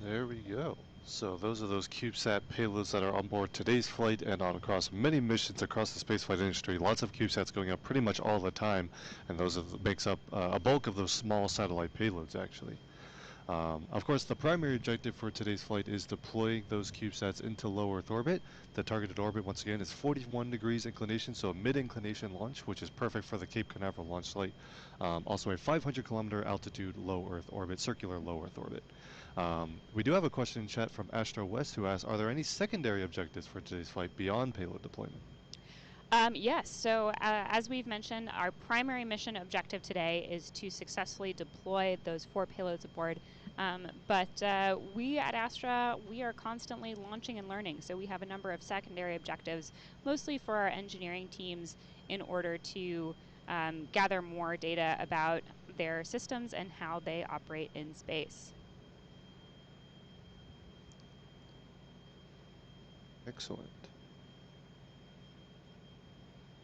There we go. So those are those CubeSat payloads that are on board today's flight and on across many missions across the spaceflight industry. Lots of CubeSats going up pretty much all the time, and those makes up a bulk of those small satellite payloads actually. Of course, the primary objective for today's flight is deploying those CubeSats into low Earth orbit. The targeted orbit, once again, is 41 degrees inclination, so a mid-inclination launch, which is perfect for the Cape Canaveral launch site. Also a 500-kilometer altitude low Earth orbit, circular low Earth orbit. We do have a question in chat from Astra West who asks, are there any secondary objectives for today's flight beyond payload deployment? Yes, so as we've mentioned, our primary mission objective today is to successfully deploy those 4 payloads aboard. But we at Astra, we are constantly launching and learning, so we have a number of secondary objectives, mostly for our engineering teams in order to gather more data about their systems and how they operate in space. Excellent.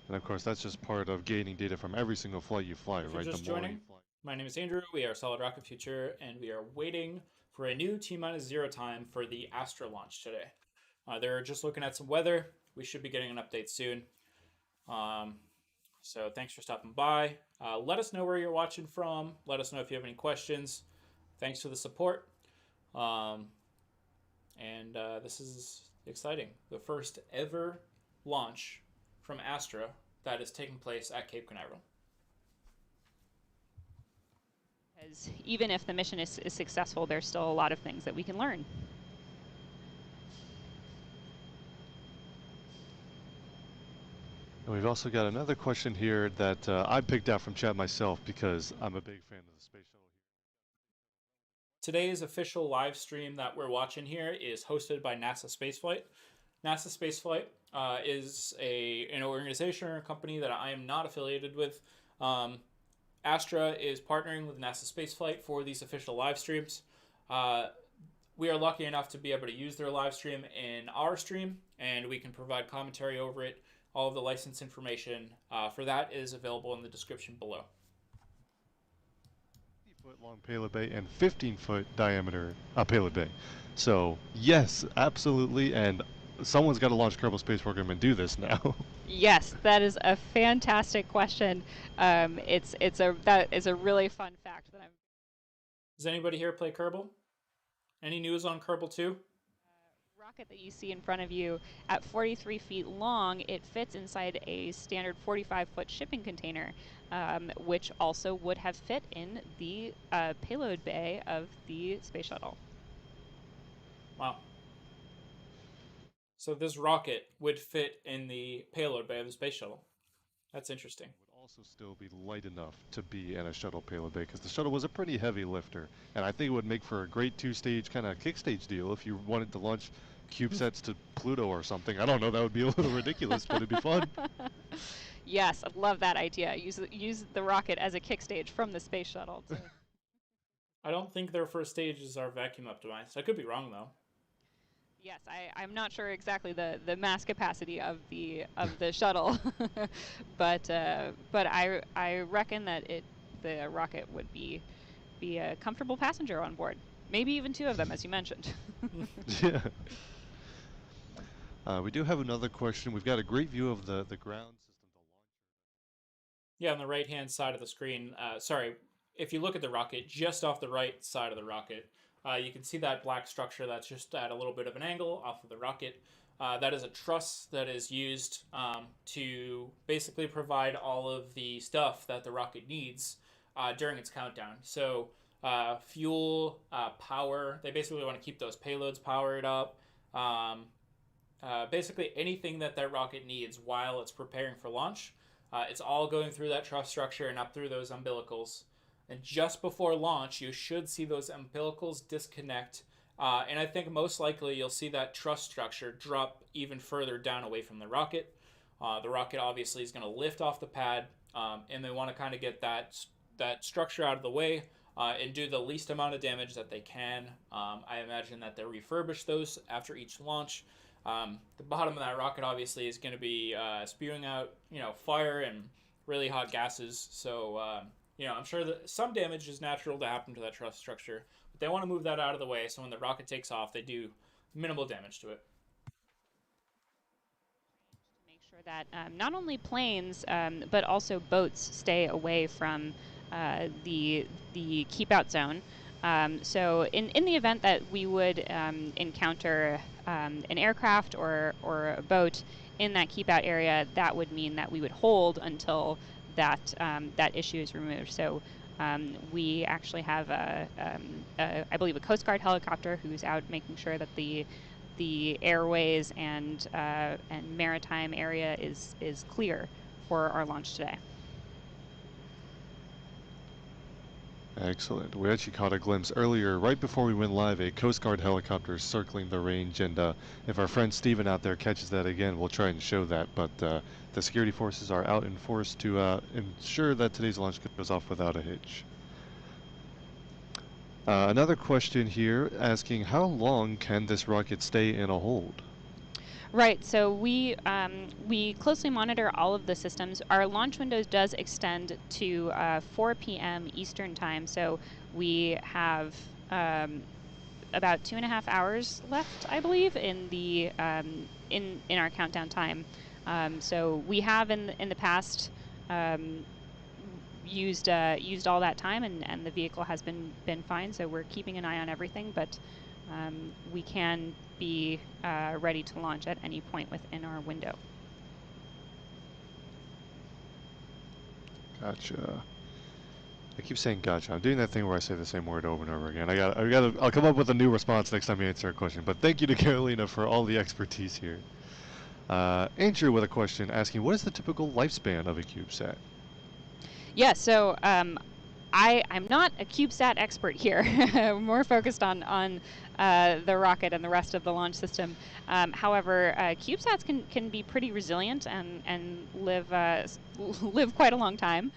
And of course, that's just part of gaining data from every single flight you fly, If right? you're just joining, my name is Andrew. We are Solid Rocket Future, and we are waiting for a new T-0 time for the Astra launch today. They're just looking at some weather. We should be getting an update soon. So thanks for stopping by. Let us know where you're watching from. Let us know if you have any questions. Thanks for the support. This is exciting. The first ever launch from Astra that is taking place at Cape Canaveral. Because even if the mission is successful, there's still a lot of things that we can learn. And we've also got another question here that I picked out from chat myself because I'm a big fan of the space shuttle. Today's official live stream that we're watching here is hosted by NASASpaceflight. NASASpaceflight is an organization or a company that I am not affiliated with. Astra is partnering with NASASpaceflight for these official live streams. We are lucky enough to be able to use their live stream in our stream, and we can provide commentary over it. All of the license information for that is available in the description below. 50-foot long payload bay and 15-foot diameter payload bay. So yes, absolutely, and someone's got to launch Kerbal Space Program and do this now. Yes, that is a fantastic question. That is a really fun fact that I'm. Does anybody here play Kerbal? Any news on Kerbal 2? Rocket that you see in front of you at 43 feet long, it fits inside a standard 45-foot shipping container, which also would have fit in the payload bay of the space shuttle. Wow. So this rocket would fit in the payload bay of the space shuttle. That's interesting. It would also still be light enough to be in a shuttle payload bay because the shuttle was a pretty heavy lifter, and I think it would make for a great two-stage kind of kick-stage deal if you wanted to launch CubeSats to Pluto or something. I don't know, that would be a little ridiculous, but it'd be fun. Yes, I'd love that idea. Use the rocket as a kick stage from the space shuttle. I don't think their first stages are vacuum optimized. I could be wrong though. Yes, I'm not sure exactly the mass capacity of the shuttle, but I reckon that the rocket would be a comfortable passenger on board. Maybe even two of them, as you mentioned. Yeah. We do have another question. We've got a great view of the ground system. Yeah, on the right-hand side of the screen. Sorry, if you look at the rocket, just off the right side of the rocket, you can see that black structure that's just at a little bit of an angle off of the rocket. That is a truss that is used to basically provide all of the stuff that the rocket needs during its countdown. So fuel, power, they basically want to keep those payloads powered up. Basically anything that rocket needs while it's preparing for launch. It's all going through that truss structure and up through those umbilicals. And just before launch, you should see those umbilicals disconnect. And I think most likely you'll see that truss structure drop even further down away from the rocket. The rocket obviously is going to lift off the pad, and they want to kind of get that structure out of the way and do the least amount of damage that they can. I imagine that they'll refurbish those after each launch. The bottom of that rocket obviously is going to be spewing out, fire and really hot gases. So, I'm sure that some damage is natural to happen to that truss structure, but they want to move that out of the way so when the rocket takes off, they do minimal damage to it. Make sure that not only planes, but also boats stay away from the keep out zone. So in the event that we would encounter an aircraft or a boat in that keep out area, that would mean that we would hold until that issue is removed. So we actually have I believe a Coast Guard helicopter who's out making sure that the airways and maritime area is clear for our launch today. Excellent. We actually caught a glimpse earlier, right before we went live, a Coast Guard helicopter circling the range, and if our friend Steven out there catches that again, we'll try and show that, but the security forces are out in force to ensure that today's launch goes off without a hitch. Another question here asking, how long can this rocket stay in a hold? Right, so we closely monitor all of the systems. Our launch window does extend to 4 p.m. Eastern time, so we have about 2.5 hours left, I believe, in the in our countdown time. So we have in the past used all that time, and the vehicle has been fine. So we're keeping an eye on everything, but we can be ready to launch at any point within our window. Gotcha. I keep saying gotcha. I'm doing that thing where I say the same word over and over again. I'll come up with a new response next time you answer a question. But thank you to Carolina for all the expertise here. Andrew with a question asking, what is the typical lifespan of a CubeSat? Yeah, so I'm not a CubeSat expert here. We're more focused on the rocket and the rest of the launch system. However, CubeSats can be pretty resilient and live quite a long time.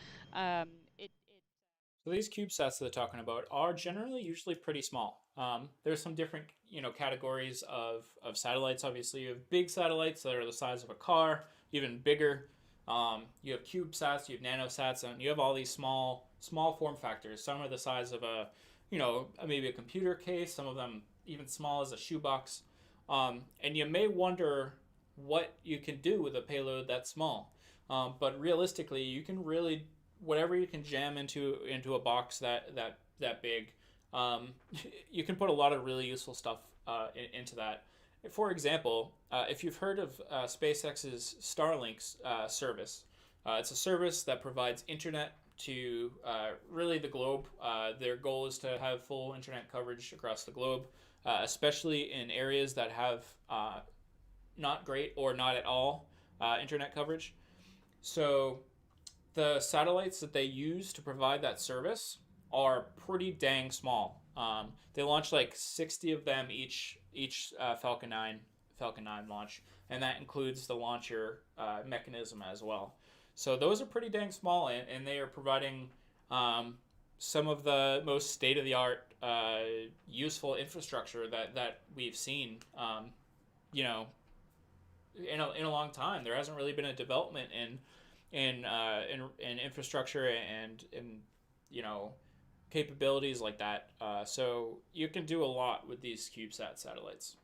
So these CubeSats that they're talking about are generally usually pretty small. There's some different categories of satellites. Obviously, you have big satellites that are the size of a car, even bigger. You have CubeSats, you have nanosats, and you have all these small form factors. Some are the size of a maybe a computer case. Some of them even small as a shoebox. And you may wonder what you can do with a payload that small. But realistically, you can really whatever you can jam into a box that big, you can put a lot of really useful stuff into that. For example, if you've heard of SpaceX's Starlink service, it's a service that provides internet to really the globe. Their goal is to have full internet coverage across the globe, especially in areas that have not great or not at all internet coverage. So the satellites that they use to provide that service are pretty dang small. They launch like 60 of them each Falcon 9 launch, and that includes the launcher mechanism as well. So those are pretty dang small, and they are providing some of the most state-of-the-art useful infrastructure that we've seen in a long time. There hasn't really been a development in infrastructure and capabilities like that. So you can do a lot with these CubeSat satellites.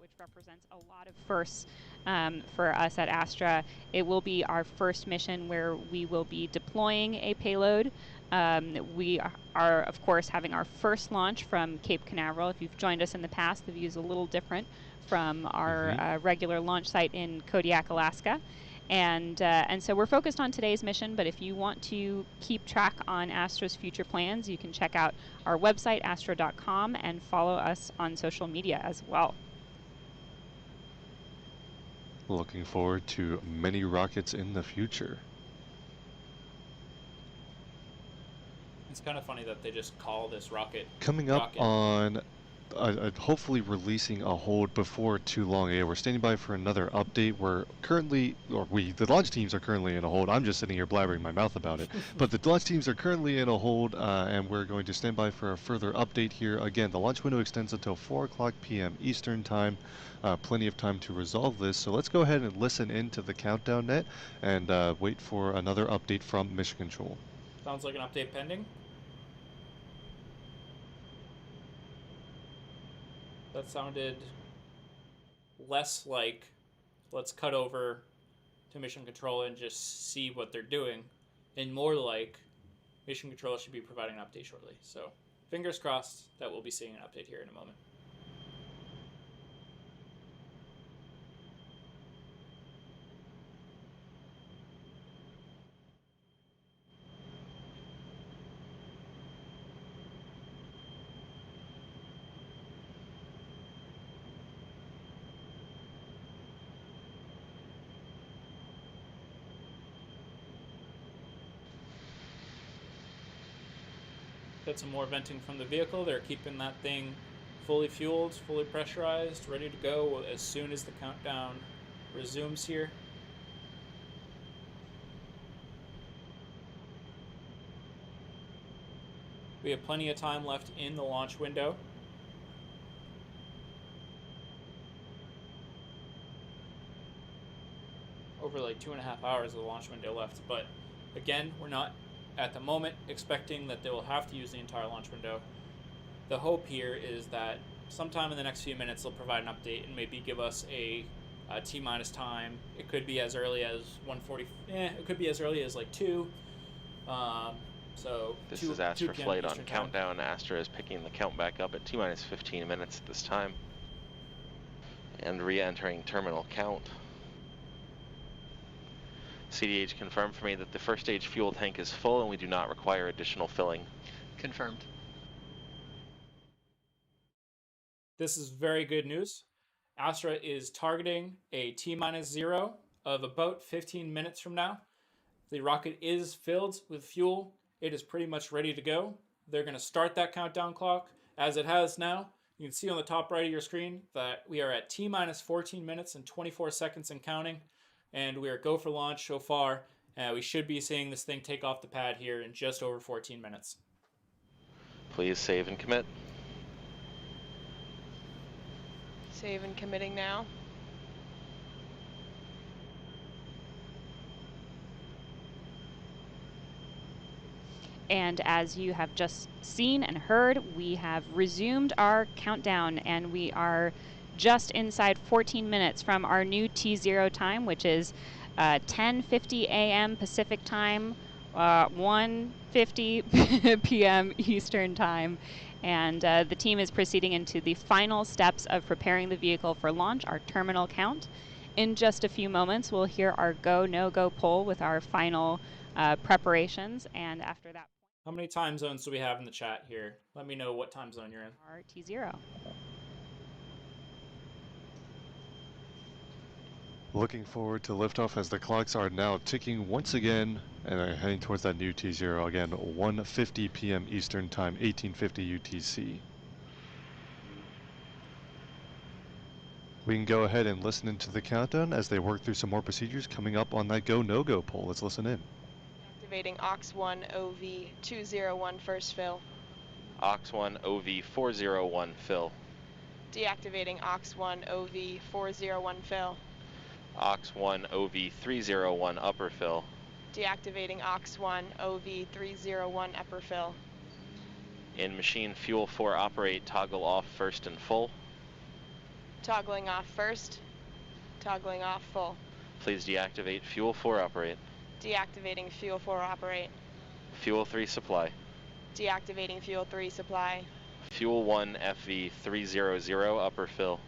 Which represents a lot of firsts for us at Astra. It will be our first mission where we will be deploying a payload. We are, of course, having our first launch from Cape Canaveral. If you've joined us in the past, the view is a little different from our regular launch site in Kodiak, Alaska. And so we're focused on today's mission, but if you want to keep track on Astra's future plans, you can check out our website, astra.com, and follow us on social media as well. Looking forward to many rockets in the future. It's kind of funny that they just call this rocket coming up on hopefully releasing a hold before too long. Yeah, we're standing by for another update. The launch teams are currently in a hold. I'm just sitting here blabbering my mouth about it. But the launch teams are currently in a hold, and we're going to stand by for a further update here. Again, the launch window extends until 4 o'clock p.m. Eastern Time. Plenty of time to resolve this. So let's go ahead and listen into the countdown net and wait for another update from Mission Control. Sounds like an update pending. That sounded less like let's cut over to Mission Control and just see what they're doing, and more like Mission Control should be providing an update shortly. So fingers crossed that we'll be seeing an update here in a moment. Got some more venting from the vehicle. They're keeping that thing fully fueled, fully pressurized, ready to go as soon as the countdown resumes here. We have plenty of time left in the launch window. Over like 2.5 hours of the launch window left, but again, we're not at the moment expecting that they will have to use the entire launch window. the hope here is that sometime in the next few minutes they'll provide an update and maybe give us a T-minus time. It could be as early as 1:40. It could be as early as like 2. So this 2, is Astra 2 p.m. flight on Eastern time. countdown. Astra is picking the count back up at T-minus 15 minutes at this time. And re-entering terminal count. CDH confirmed for me that the first stage fuel tank is full and we do not require additional filling. Confirmed. This is very good news. Astra is targeting a T-minus 0 of about 15 minutes from now. The rocket is filled with fuel. It is pretty much ready to go. They're going to start that countdown clock as it has now. You can see on the top right of your screen that we are at T-minus 14 minutes and 24 seconds and counting. And we are go for launch so far. We should be seeing this thing take off the pad here in just over 14 minutes. Please save and commit. Save and committing now. And as you have just seen and heard, we have resumed our countdown, and we are just inside 14 minutes from our new T0 time, which is 10:50 a.m. Pacific time, 1:50 p.m. Eastern time. And the team is proceeding into the final steps of preparing the vehicle for launch, our terminal count. In just a few moments, we'll hear our go, no-go poll with our final preparations, and after that, how many time zones do we have in the chat here? Let me know what time zone you're in. our T0. Looking forward to liftoff as the clocks are now ticking once again and are heading towards that new T0. Again, 1:50 p.m. Eastern Time, 1850 UTC. We can go ahead and listen into the countdown as they work through some more procedures coming up on that go, no-go poll. Let's listen in. Activating OX1 OV201 first fill. OX1 OV401 fill. Deactivating OX1 OV401 fill. OX1 OV301 upper fill. Deactivating OX1 OV301 upper fill. In machine fuel 4 operate, toggle off first and full. Toggling off first. Toggling off full. Please deactivate fuel 4 operate. Deactivating fuel 4 operate. Fuel 3 supply. Deactivating fuel 3 supply. Fuel 1 FV300 upper fill.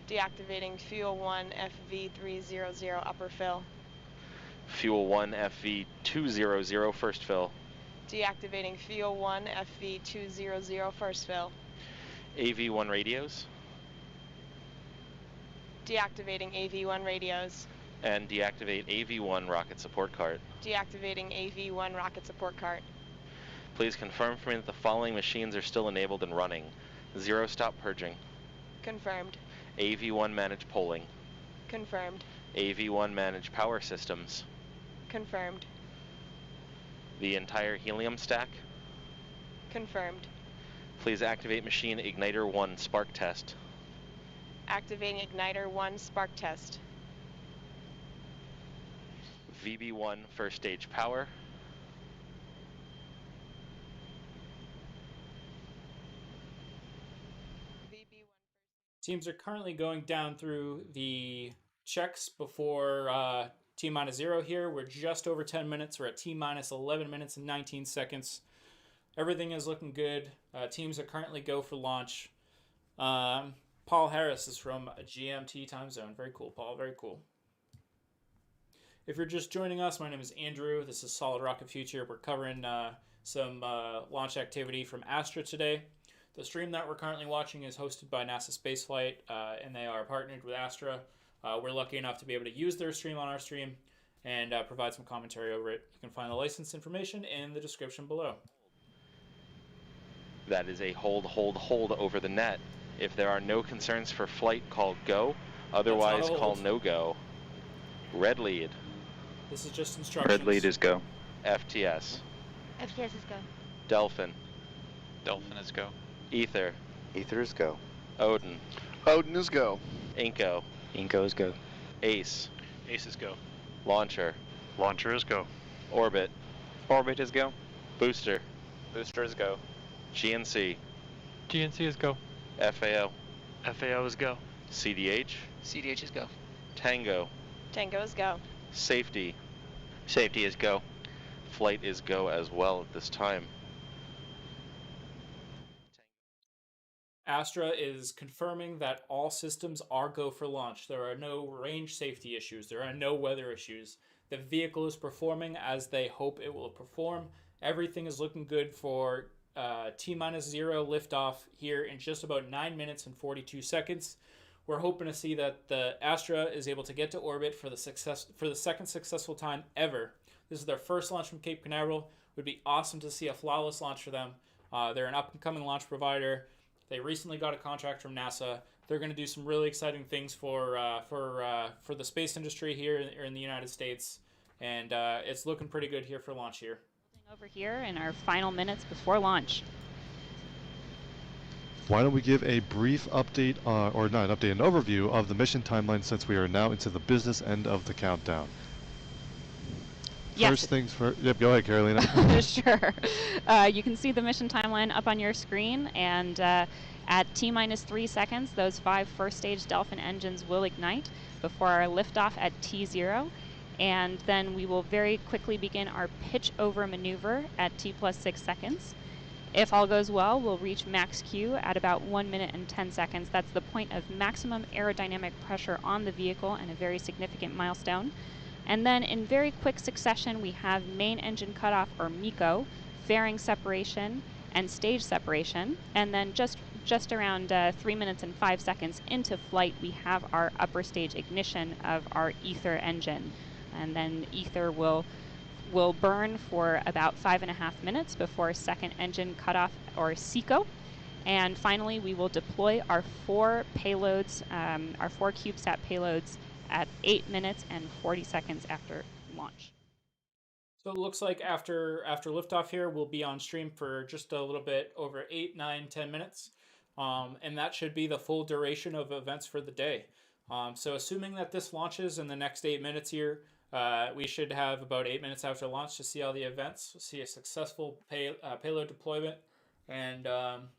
Deactivating fuel 1 FV300 upper fill. Fuel 1 FV200 first fill. Deactivating fuel 1 FV200 first fill. AV1 radios. Deactivating AV1 radios. And deactivate AV1 rocket support cart. Deactivating AV1 rocket support cart. Please confirm for me that the following machines are still enabled and running. Zero stop purging. Confirmed. AV1 manage polling. Confirmed. AV1 manage power systems. Confirmed. The entire helium stack. Confirmed. Please activate machine igniter 1 spark test. Activating igniter 1 spark test. VB1 first stage power. Teams are currently going down through the checks before T-minus 0 here. We're just over 10 minutes. We're at T-minus 11 minutes and 19 seconds. Everything is looking good. Teams are currently go for launch. Paul Harris is from a GMT time zone. Very cool, Paul. Very cool. If you're just joining us, my name is Andrew. This is Solid Rocket Future. We're covering some launch activity from Astra today. The stream that we're currently watching is hosted by NASASpaceflight, and they are partnered with Astra. We're lucky enough to be able to use their stream on our stream and provide some commentary over it. You can find the license information in the description below. That is a hold over the net. If there are no concerns for flight, call go. Otherwise, call no go. Red lead. This is just instructions. Red lead is go. FTS. FTS is go. Delphin. Dolphin is go. Ether. Ether is go. Odin. Odin is go. Inco. Inco is go. Ace. Ace is go. Launcher. Launcher is go. Orbit. Orbit is go. Booster. Booster is go. GNC. GNC is go. FAO. FAO is go. CDH. CDH is go. Tango. Tango is go. Safety. Safety is go. Flight is go as well at this time. Astra is confirming that all systems are go for launch. There are no range safety issues. There are no weather issues. The vehicle is performing as they hope it will perform. Everything is looking good for T-0 liftoff here in just about 9 minutes and 42 seconds. We're hoping to see that the Astra is able to get to orbit for the second successful time ever. This is their first launch from Cape Canaveral. It would be awesome to see a flawless launch for them. They're an up-and-coming launch provider. They recently got a contract from NASA. They're going to do some really exciting things for the space industry here in the United States, and it's looking pretty good here for launch here. Over here in our final minutes before launch. Why don't we give a brief update, or not an update, an overview of the mission timeline, since we are now into the business end of the countdown. Yes. First things first. Yep, go ahead, Carolina. Sure. You can see the mission timeline up on your screen, and at T-3 seconds, those 5 first-stage Delphin engines will ignite before our liftoff at T0, and then we will very quickly begin our pitch-over maneuver at T+6 seconds. If all goes well, we'll reach max Q at about 1 minute and 10 seconds. That's the point of maximum aerodynamic pressure on the vehicle and a very significant milestone. And then in very quick succession, we have main engine cutoff, or MECO, fairing separation, and stage separation. And then just around 3 minutes and 5 seconds into flight, we have our upper stage ignition of our ether engine. And then ether will burn for about 5.5 minutes before second engine cutoff, or SECO. And finally, we will deploy our 4 payloads, our 4 CubeSat payloads, at 8 minutes and 40 seconds after launch. So it looks like after liftoff here, we'll be on stream for just a little bit over 8, 9, 10 minutes. And that should be the full duration of events for the day. So assuming that this launches in the next 8 minutes here, we should have about 8 minutes after launch to see all the events, see a successful payload deployment, and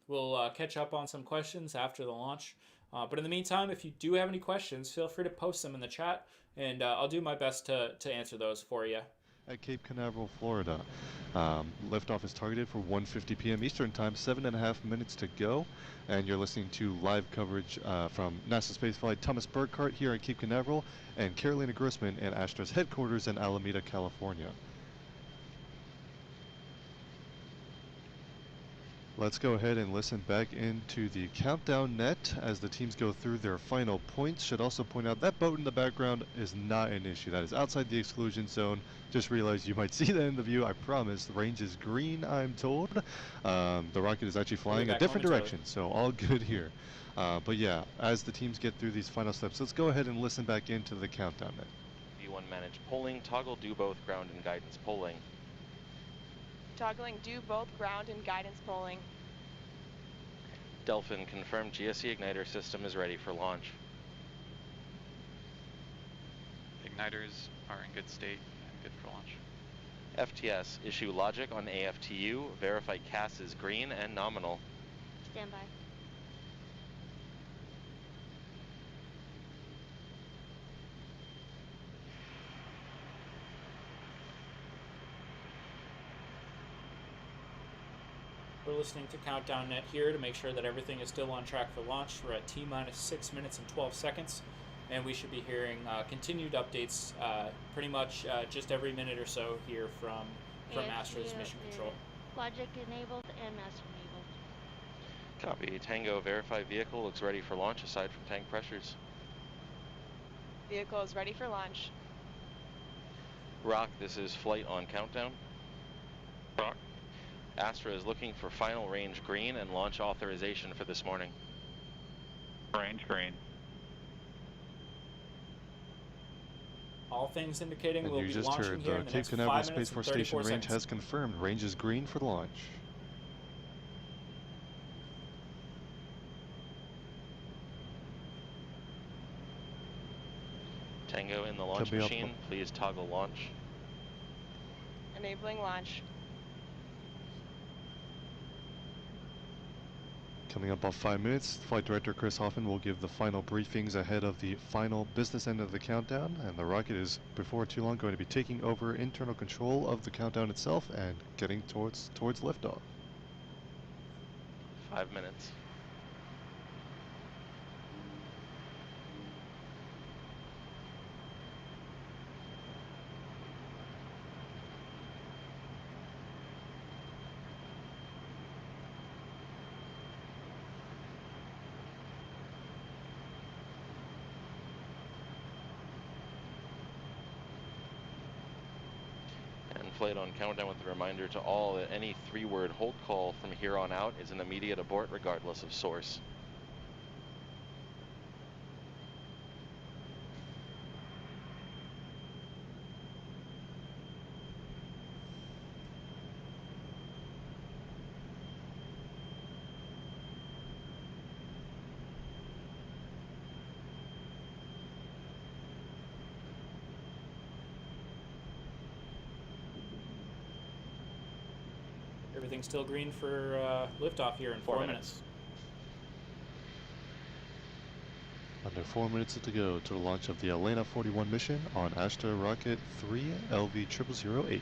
we'll catch up on some questions after the launch. But in the meantime, if you do have any questions, feel free to post them in the chat, and I'll do my best to answer those for you. At Cape Canaveral, Florida, liftoff is targeted for 1:50 p.m. Eastern Time, 7.5 minutes to go, and you're listening to live coverage from NASASpaceflight Thomas Burkhart here at Cape Canaveral, and Carolina Grossman at Astra's headquarters in Alameda, California. Let's go ahead and listen back into the countdown net as the teams go through their final points. Should also point out that boat in the background is not an issue. That is outside the exclusion zone. Just realized you might see that in the view. I promise. The range is green, I'm told. The rocket is actually flying a different direction, so all good here. But yeah, as the teams get through these final steps, let's go ahead and listen back into the countdown net. V1 manage polling. Toggle do both ground and guidance polling. Toggling do both ground and guidance polling. Delphin confirmed GSE igniter system is ready for launch. Igniters are in good state and good for launch. FTS, issue logic on AFTU, verify CAS is green and nominal. Stand by. We're listening to Countdown Net here to make sure that everything is still on track for launch. We're at T-minus 6 minutes and 12 seconds, and we should be hearing continued updates pretty much just every minute or so here from Astra's mission control. Logic enabled and master enabled. Copy. Tango, verify vehicle looks ready for launch aside from tank pressures. Vehicle is ready for launch. Rock, this is flight on countdown. Rock. Astra is looking for final range green and launch authorization for this morning. Range green. All things indicating And we'll you be just launching heard here the in the Cape next Canaveral 5 Space minutes and Force Station 34 range seconds. has confirmed range is green for the launch. Tango in the launch Could be up- machine, please toggle launch. Enabling launch. Coming up about 5 minutes, Flight Director Chris Hoffman will give the final briefings ahead of the final business end of the countdown, and the rocket is, before too long, going to be taking over internal control of the countdown itself and getting towards liftoff. 5 minutes. Flight on countdown with a reminder to all that any 3-word hold call from here on out is an immediate abort regardless of source. Everything's still green for liftoff here in 4 minutes. Under 4 minutes to go to the launch of the LV0008 mission on Astra Rocket 3 LV0008.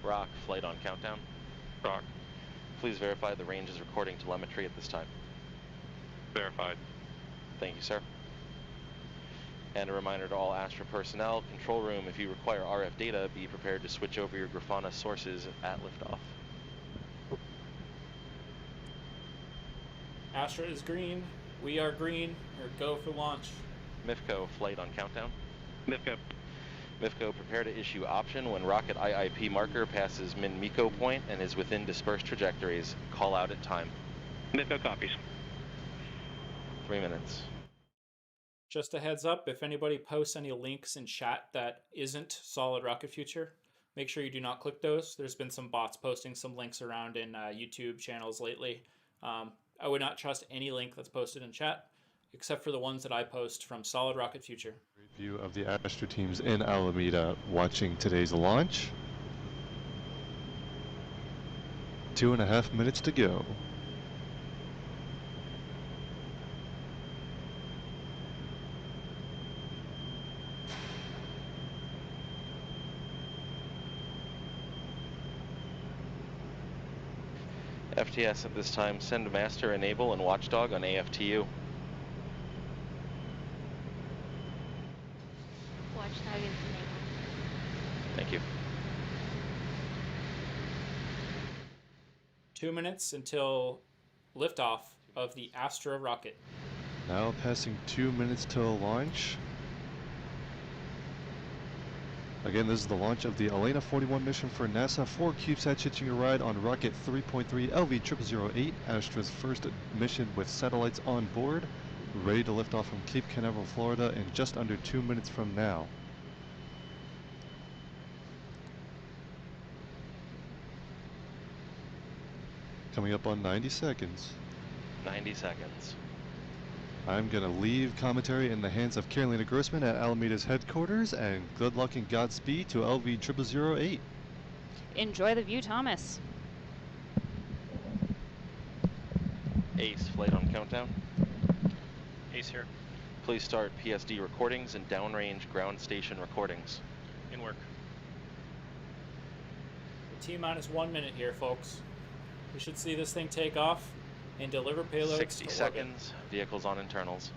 Rock, flight on countdown. Rock. Please verify the range is recording telemetry at this time. Verified. Thank you, sir. And a reminder to all Astra personnel, control room, if you require RF data, be prepared to switch over your Grafana sources at liftoff. Astra is green. We are green. Or go for launch. MIFCO, flight on countdown. MIFCO. MIFCO, prepare to issue option when rocket IIP marker passes min-MECO point and is within dispersed trajectories. Call out at time. MIFCO copies. 3 minutes. Just a heads up, if anybody posts any links in chat that isn't Solid Rocket Future, make sure you do not click those. There's been some bots posting some links around in YouTube channels lately. I would not trust any link that's posted in chat, except for the ones that I post from Solid Rocket Future. Great view of the Astra teams in Alameda watching today's launch. 2.5 minutes to go. FTS at this time, send master, enable, and watchdog on AFTU. Watchdog is enabled. Thank you. 2 minutes until liftoff of the Astra rocket. Now passing 2 minutes till launch. Again, this is the launch of the LV0008 mission for NASA. 4 CubeSats hitching a ride on rocket 3.3 LV0008, Astra's first mission with satellites on board, ready to lift off from Cape Canaveral, Florida in just under 2 minutes from now. Coming up on 90 seconds. 90 seconds. I'm going to leave commentary in the hands of Carolina Grossman at Alameda's headquarters, and good luck and Godspeed to LV0008. Enjoy the view, Thomas. Ace, flight on countdown. Ace here. Please start PSD recordings and downrange ground station recordings. In work. T-minus 1 minute here, folks. We should see this thing take off and deliver payloads 60 to seconds, orbit. vehicles on internals.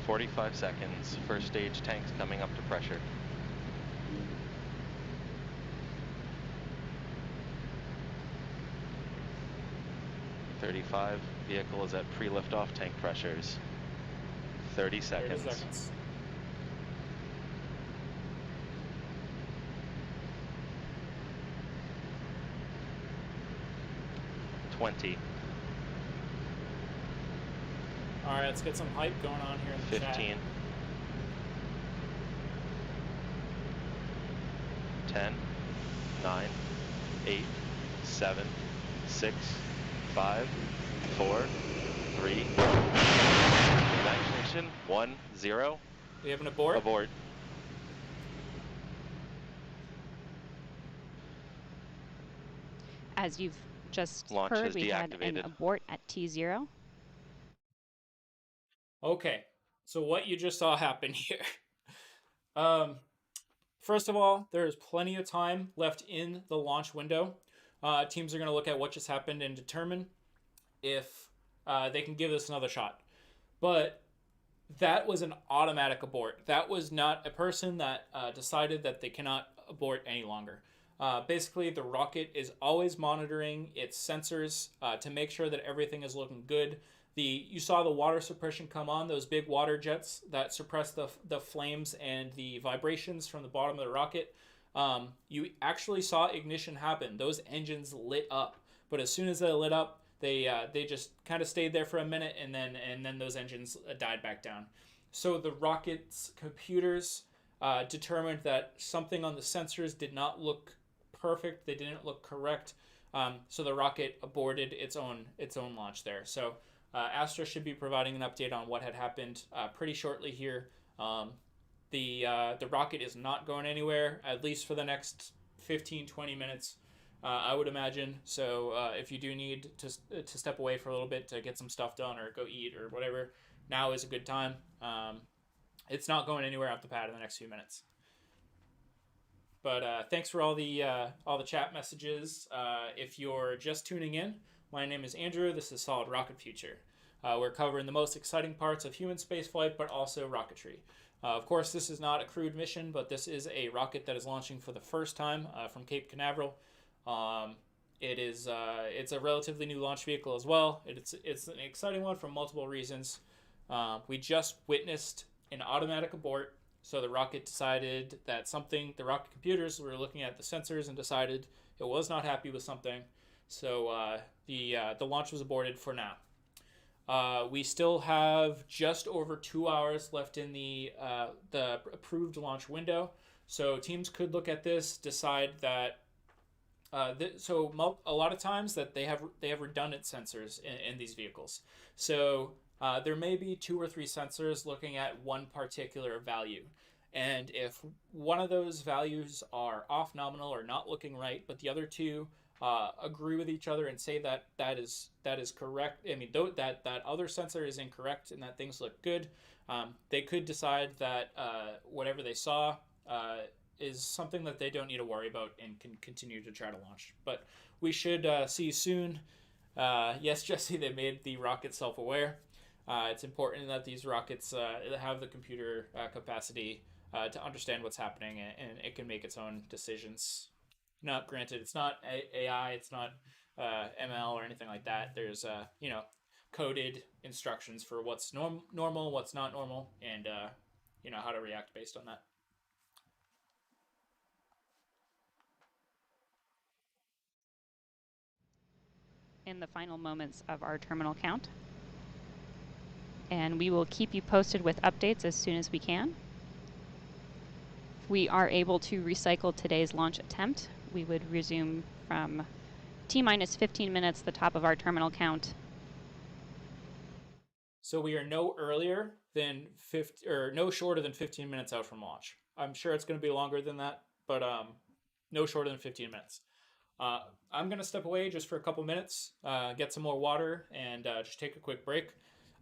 "45 seconds, first stage tanks coming up to pressure. "35, vehicle is at pre-liftoff tank pressures. 30 seconds. 30 seconds. "20, All right, let's get some hype going on here in the 15, chat. 10, 9, 8, 7, 6, 5, 4, 3. Evacuation 1, 0. We have an abort. Abort. As you've just Launch heard, is we had an deactivated. abort at T0. Okay, so what you just saw happen here. First of all, there is plenty of time left in the launch window. Teams are going to look at what just happened and determine if they can give this another shot. But that was an automatic abort. That was not a person that decided that they cannot abort any longer. Basically, the rocket is always monitoring its sensors to make sure that everything is looking good. You saw the water suppression come on, those big water jets that suppress the flames and the vibrations from the bottom of the rocket. You actually saw ignition happen. Those engines lit up, but as soon as they lit up, they just kind of stayed there for a minute, and then those engines died back down. So the rocket's computers determined that something on the sensors did not look perfect. They didn't look correct. So the rocket aborted its own launch there. So Astra should be providing an update on what had happened pretty shortly here. The rocket is not going anywhere, at least for the next 15-20 minutes. I would imagine. So if you do need to step away for a little bit to get some stuff done or go eat or whatever, now is a good time. It's not going anywhere off the pad in the next few minutes. But thanks for all the chat messages. If you're just tuning in, my name is Andrew. This is Solid Rocket Future. We're covering the most exciting parts of human spaceflight, but also rocketry. Of course, this is not a crewed mission, but this is a rocket that is launching for the first time from Cape Canaveral. It's a relatively new launch vehicle as well. It's an exciting one for multiple reasons. We just witnessed an automatic abort. So the rocket decided that the rocket computers were looking at the sensors and decided it was not happy with something. So the launch was aborted for now. We still have just over 2 hours left in the approved launch window. So teams could look at this, decide that. A lot of times that they have redundant sensors in these vehicles. So there may be 2 or 3 sensors looking at one particular value. And if one of those values are off nominal or not looking right, but the other 2 agree with each other and say that is correct. I mean, that other sensor is incorrect and that things look good. They could decide that whatever they saw is something that they don't need to worry about and can continue to try to launch. But we should see you soon. Yes, Jesse, they made the rocket self-aware. It's important that these rockets have the computer capacity to understand what's happening, and it can make its own decisions. Now, granted, it's not AI, it's not ML or anything like that. There's coded instructions for what's normal, what's not normal, and how to react based on that. In the final moments of our terminal count. And we will keep you posted with updates as soon as we can. If we are able to recycle today's launch attempt, we would resume from T-minus 15 minutes, the top of our terminal count. So we are no earlier than no shorter than 15 minutes out from launch. I'm sure it's going to be longer than that, but no shorter than 15 minutes. I'm going to step away just for a couple minutes, get some more water, and just take a quick break.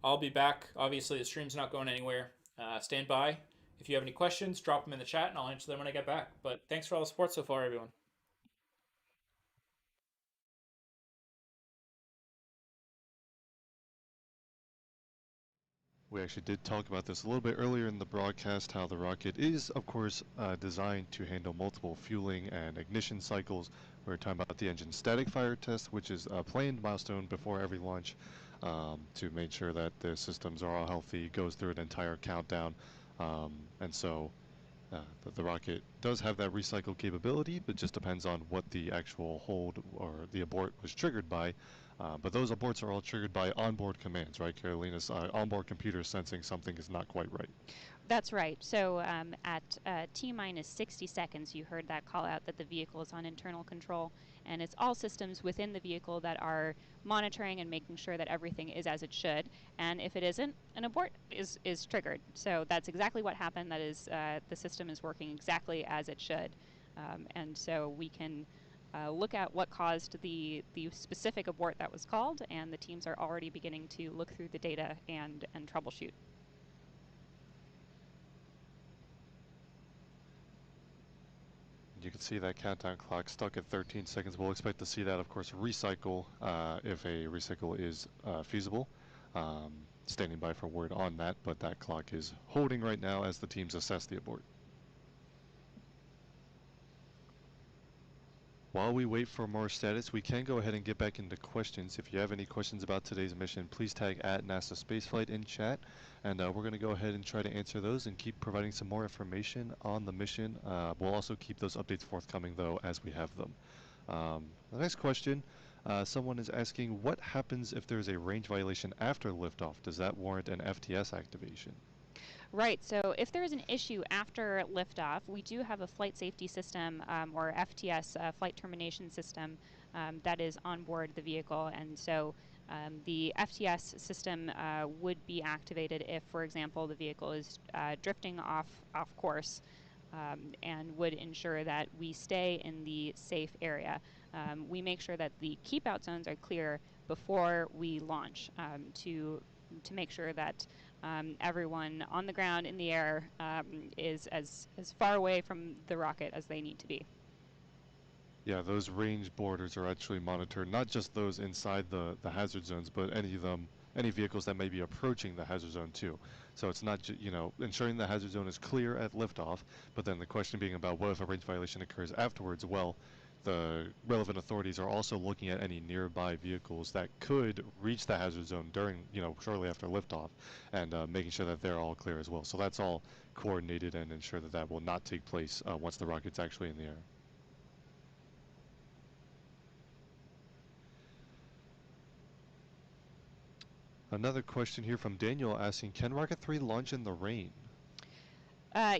I'll be back. Obviously, the stream's not going anywhere. Stand by. If you have any questions, drop them in the chat, and I'll answer them when I get back. But thanks for all the support so far, everyone. We actually did talk about this a little bit earlier in the broadcast, how the rocket is, of course, designed to handle multiple fueling and ignition cycles. We were talking about the engine static fire test, which is a planned milestone before every launch to make sure that the systems are all healthy, goes through an entire countdown. And so the rocket does have that recycle capability, but just depends on what the actual hold or the abort was triggered by. But those aborts are all triggered by onboard commands, right, Carolina's onboard computer sensing something is not quite right. That's right. So at T-minus 60 seconds, you heard that call out that the vehicle is on internal control, and it's all systems within the vehicle that are monitoring and making sure that everything is as it should. And if it isn't, an abort is triggered. So that's exactly what happened. That is, the system is working exactly as it should. And so we can look at what caused the specific abort that was called, and the teams are already beginning to look through the data and troubleshoot. You can see that countdown clock stuck at 13 seconds. We'll expect to see that, of course, recycle if a recycle is feasible. Standing by for word on that, but that clock is holding right now as the teams assess the abort. While we wait for more status, we can go ahead and get back into questions. If you have any questions about today's mission, please tag at NASASpaceflight in chat, and we're going to go ahead and try to answer those and keep providing some more information on the mission. We'll also keep those updates forthcoming, though, as we have them. The next question, someone is asking, what happens if there's a range violation after liftoff? Does that warrant an FTS activation? Right, so if there is an issue after liftoff, we do have a flight safety system, or FTS, flight termination system, that is on board the vehicle. And so the FTS system would be activated if, for example, the vehicle is drifting off course, and would ensure that we stay in the safe area. We make sure that the keep out zones are clear before we launch, to make sure that everyone on the ground, in the air, is as far away from the rocket as they need to be. Yeah, those range borders are actually monitored, not just those inside the hazard zones, but any vehicles that may be approaching the hazard zone too. So it's not ensuring the hazard zone is clear at liftoff, but then the question being about what if a range violation occurs afterwards? Well, the relevant authorities are also looking at any nearby vehicles that could reach the hazard zone during, shortly after liftoff, and making sure that they're all clear as well. So that's all coordinated and ensure that that will not take place once the rocket's actually in the air. Another question here from Daniel asking, can Rocket 3 launch in the rain?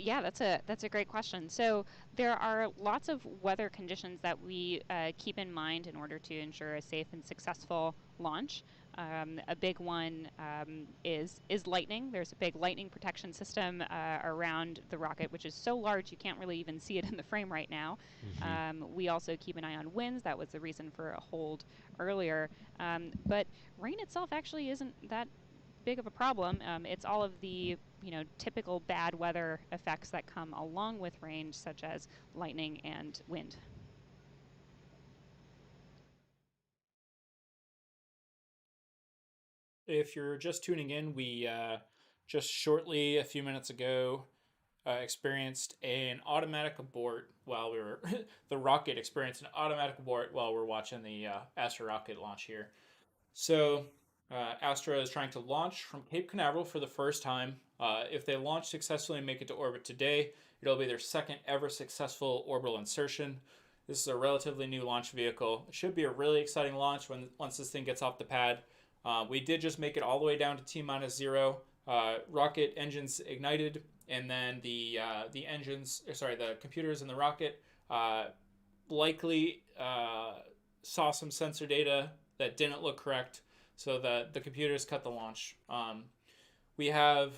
Yeah, that's a great question. So there are lots of weather conditions that we keep in mind in order to ensure a safe and successful launch. A big one is lightning. There's a big lightning protection system around the rocket, which is so large you can't really even see it in the frame right now. We also keep an eye on winds. That was the reason for a hold earlier. But rain itself actually isn't that big of a problem. It's all of the typical bad weather effects that come along with rain, such as lightning and wind. If you're just tuning in, we just shortly, a few minutes ago, experienced an automatic abort while we were the rocket experienced an automatic abort while we're watching the Astra rocket launch here. So Astra is trying to launch from Cape Canaveral for the first time. If they launch successfully and make it to orbit today, it'll be their second ever successful orbital insertion. This is a relatively new launch vehicle. It should be a really exciting launch once this thing gets off the pad. We did just make it all the way down to T-0. Rocket engines ignited, and then the computers in the rocket likely saw some sensor data that didn't look correct, so the computers cut the launch. We have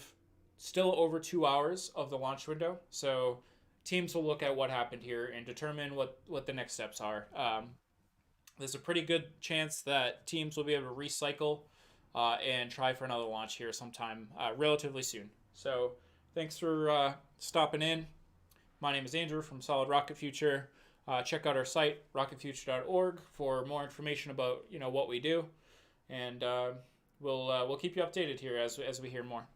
still over 2 hours of the launch window, so teams will look at what happened here and determine what the next steps are. There's a pretty good chance that teams will be able to recycle and try for another launch here sometime relatively soon. So thanks for stopping in. My name is Andrew from Solid Rocket Future. Check out our site, rocketfuture.org, for more information about what we do, and we'll keep you updated here as we hear more.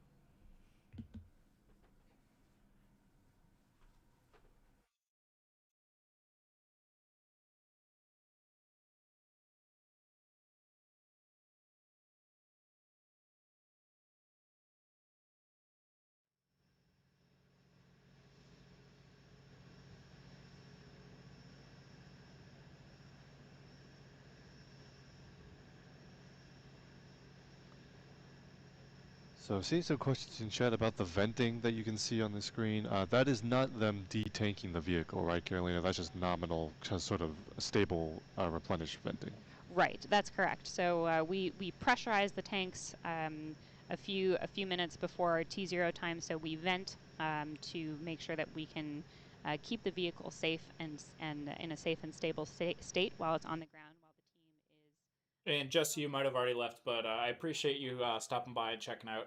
So seeing some questions in chat about the venting that you can see on the screen. That is not them detanking the vehicle, right, Carolina? That's just nominal, just sort of stable replenish venting. Right, that's correct. So we pressurize the tanks a few minutes before our T0 time. So we vent to make sure that we can keep the vehicle safe and in a safe and stable state while it's on the ground, while the team is. And Jesse, you might have already left, but I appreciate you stopping by and checking out.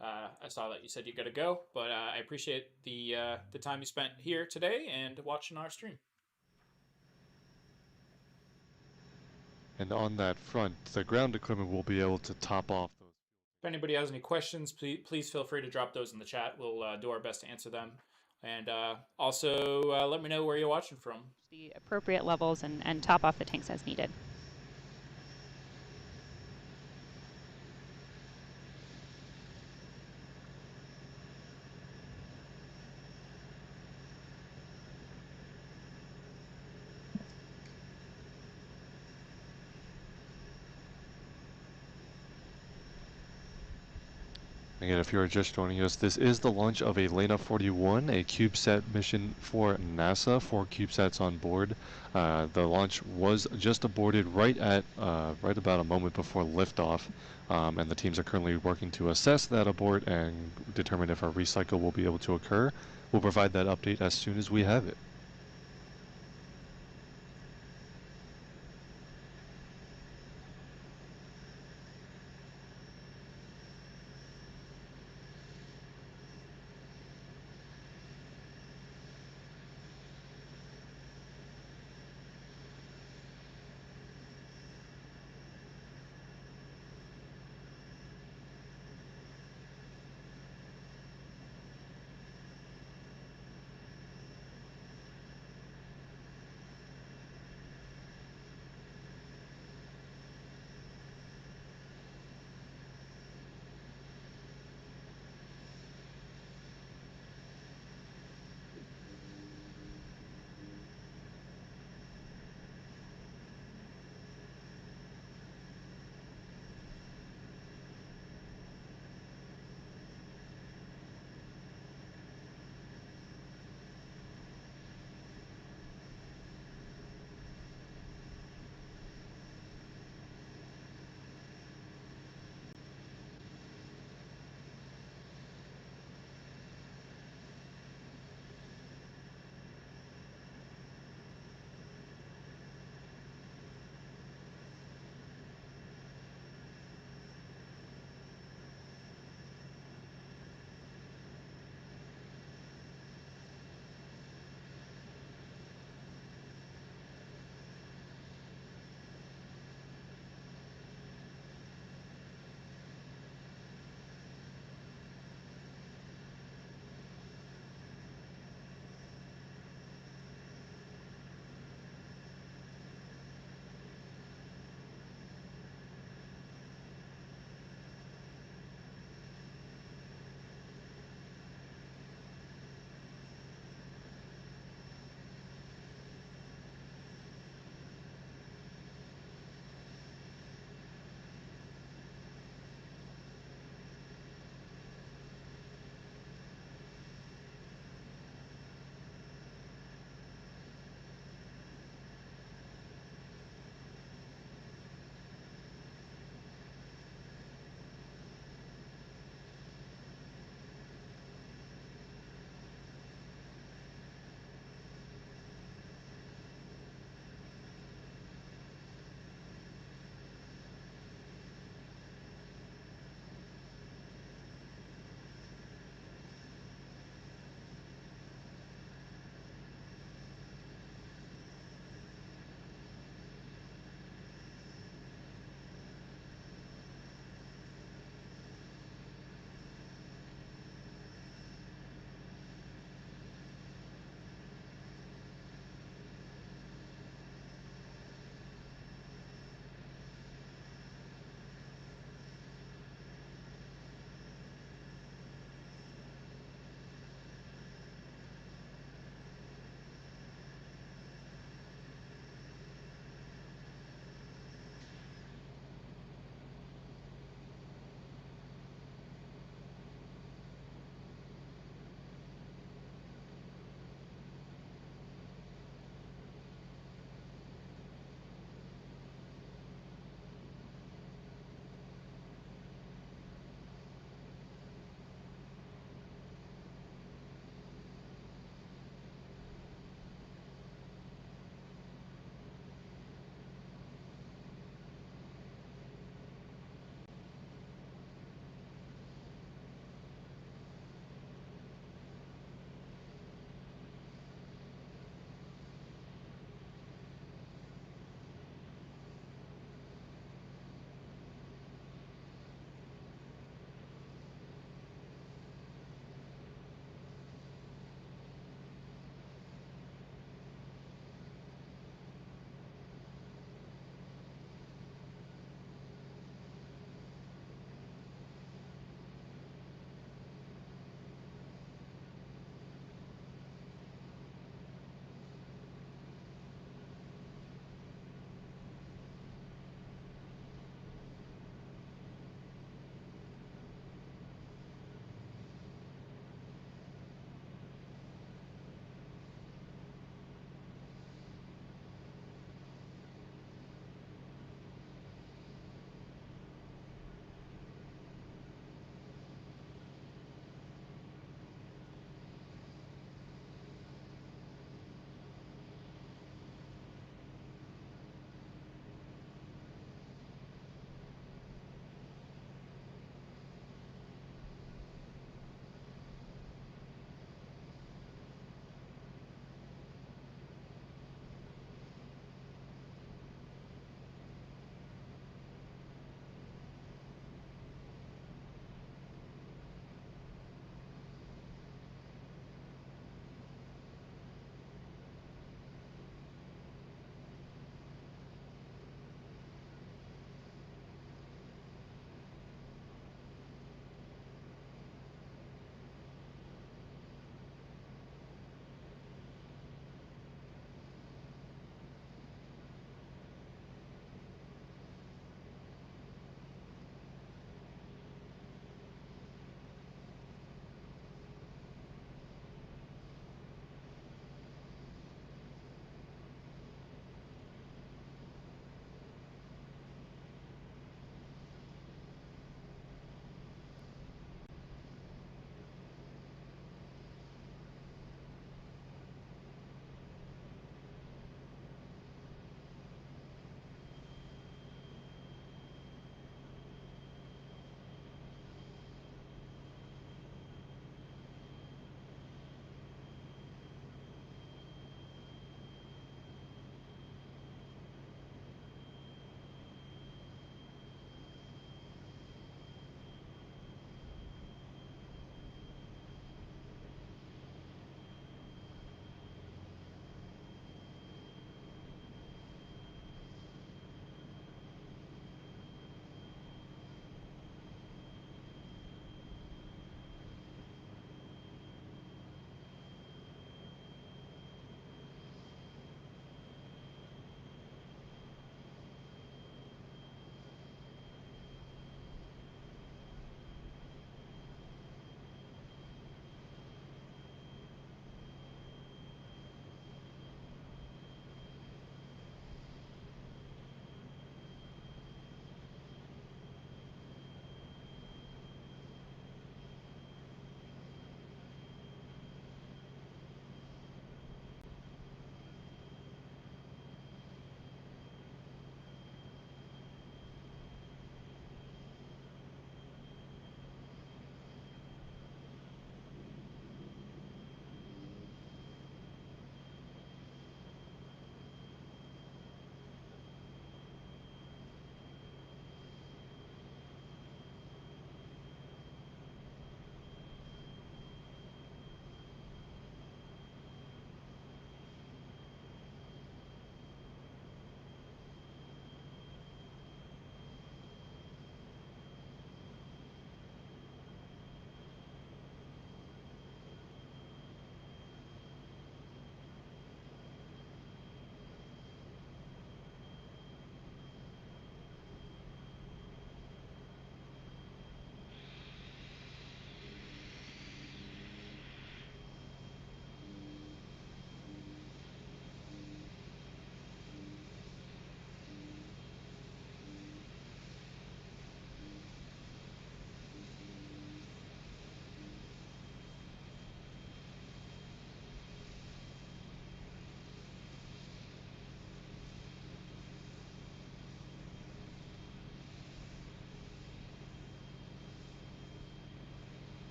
I saw that you said you got to go, but I appreciate the time you spent here today and watching our stream. And on that front, the ground equipment will be able to top off those. If anybody has any questions, please feel free to drop those in the chat. We'll do our best to answer them. And also let me know where you're watching from. The appropriate levels and top off the tanks as needed. Again, if you are just joining us, this is the launch of a Lena 41, a CubeSat mission for NASA, 4 CubeSats on board. The launch was just aborted right about a moment before liftoff, and the teams are currently working to assess that abort and determine if a recycle will be able to occur. We'll provide that update as soon as we have it.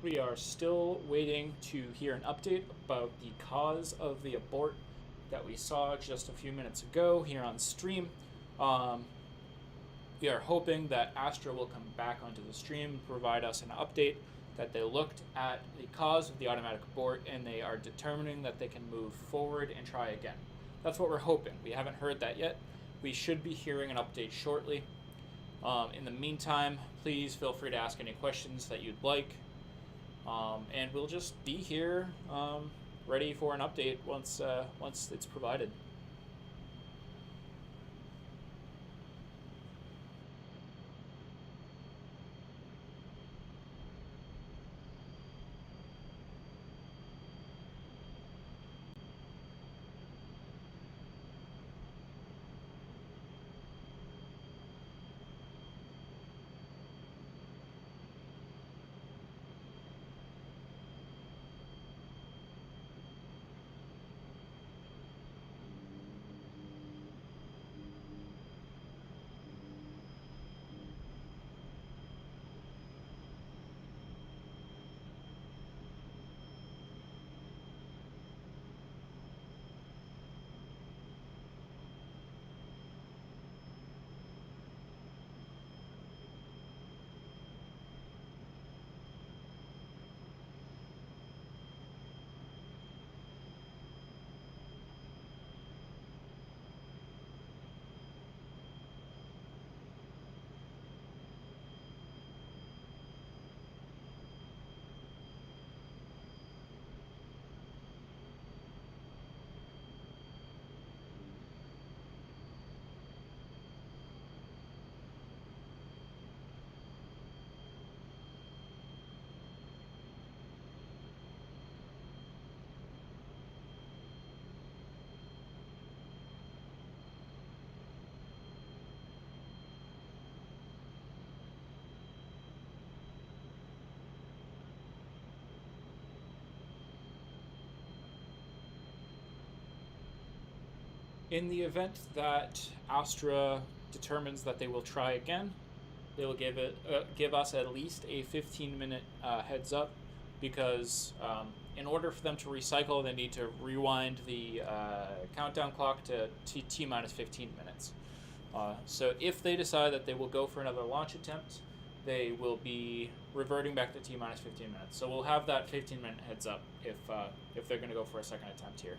We are still waiting to hear an update about the cause of the abort that we saw just a few minutes ago here on stream. We are hoping that Astra will come back onto the stream and provide us an update that they looked at the cause of the automatic abort and they are determining that they can move forward and try again. That's what we're hoping. We haven't heard that yet. We should be hearing an update shortly. In the meantime, please feel free to ask any questions that you'd like. And we'll just be here ready for an update once it's provided. In the event that Astra determines that they will try again, they will give us at least a 15-minute heads up, because in order for them to recycle, they need to rewind the countdown clock to T minus 15 minutes. So if they decide that they will go for another launch attempt, they will be reverting back to T minus 15 minutes. So we'll have that 15-minute heads up if they're going to go for a second attempt here.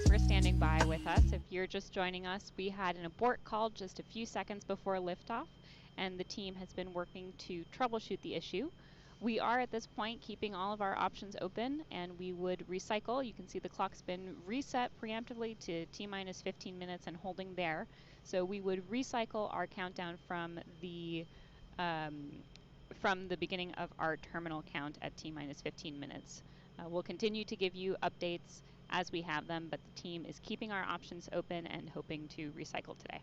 Thanks for standing by with us. If you're just joining us, we had an abort call just a few seconds before liftoff, and the team has been working to troubleshoot the issue. We are at this point keeping all of our options open, and we would recycle. You can see the clock's been reset preemptively to T-minus 15 minutes and holding there. So we would recycle our countdown from the beginning of our terminal count at T-minus 15 minutes. We'll continue to give you updates as we have them, but the team is keeping our options open and hoping to recycle today.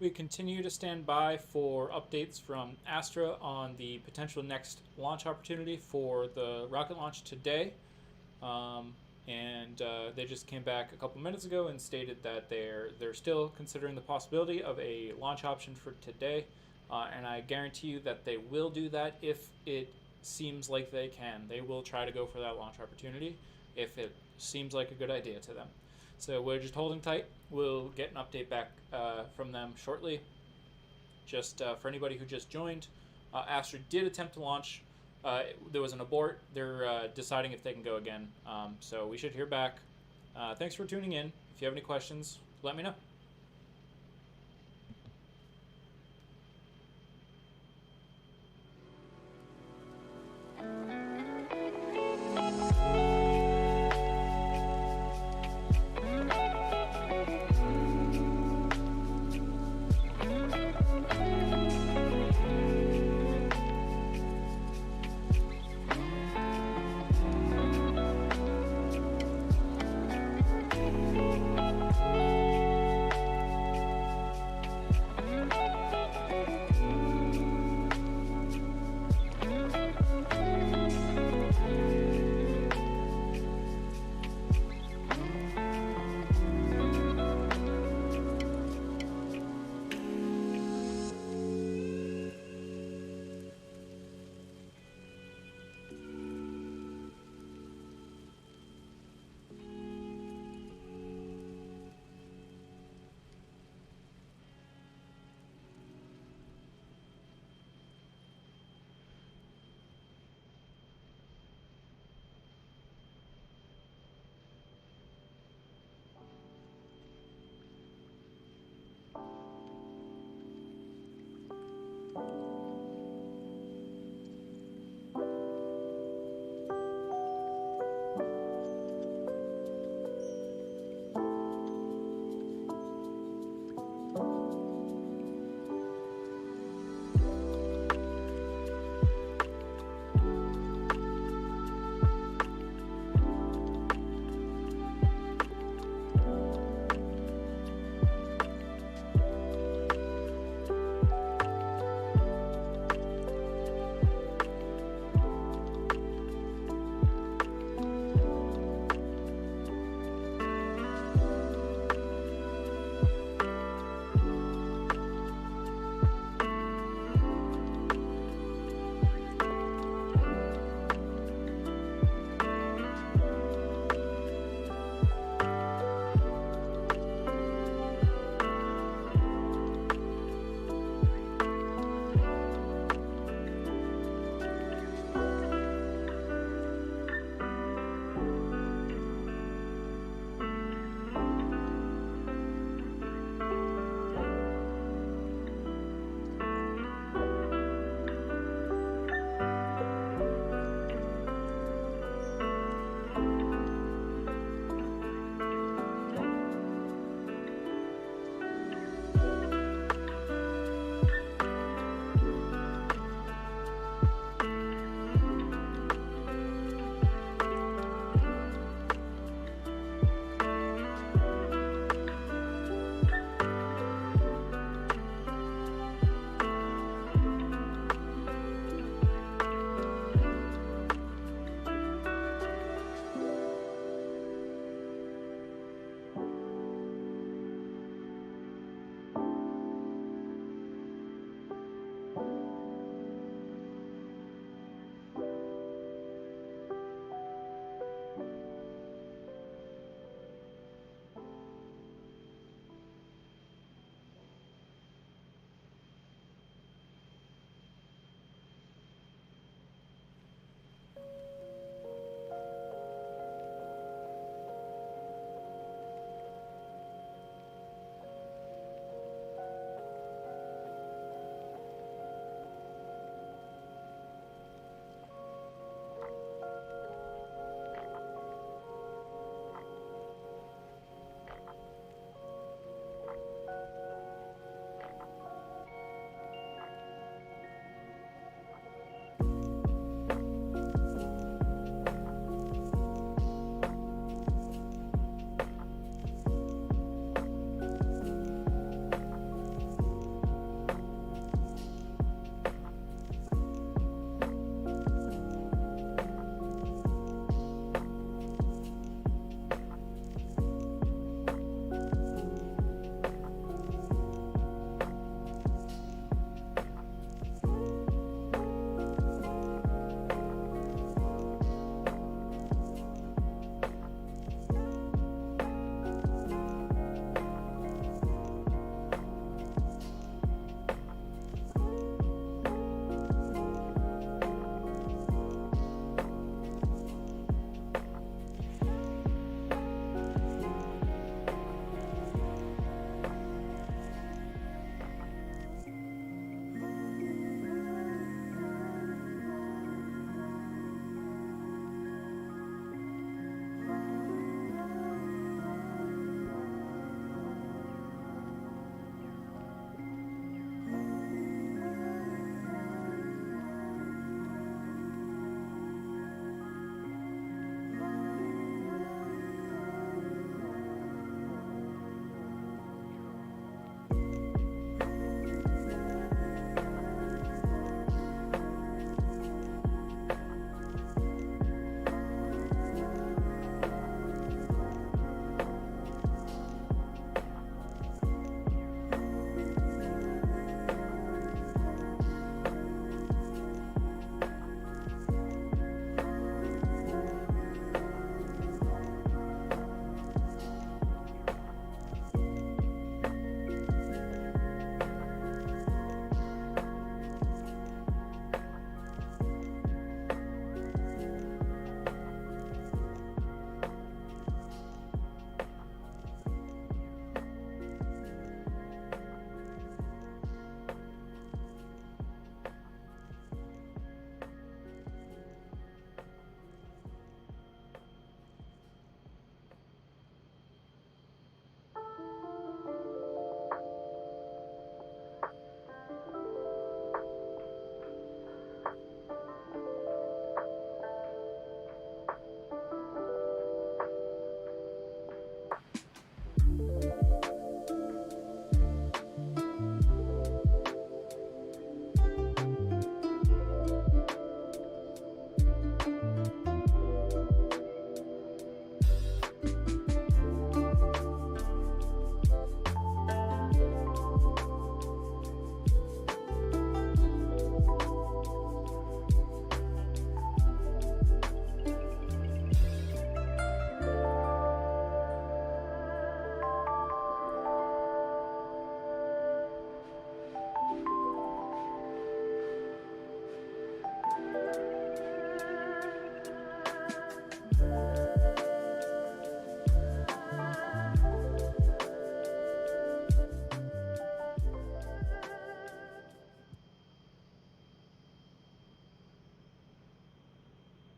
We continue to stand by for updates from Astra on the potential next launch opportunity for the rocket launch today. They just came back a couple minutes ago and stated that they're still considering the possibility of a launch option for today. And I guarantee you that they will do that if it seems like they can. They will try to go for that launch opportunity if it seems like a good idea to them. So we're just holding tight. We'll get an update back from them shortly. Just for anybody who just joined, Astra did attempt to launch. There was an abort. They're deciding if they can go again. So we should hear back. Thanks for tuning in. If you have any questions, let me know.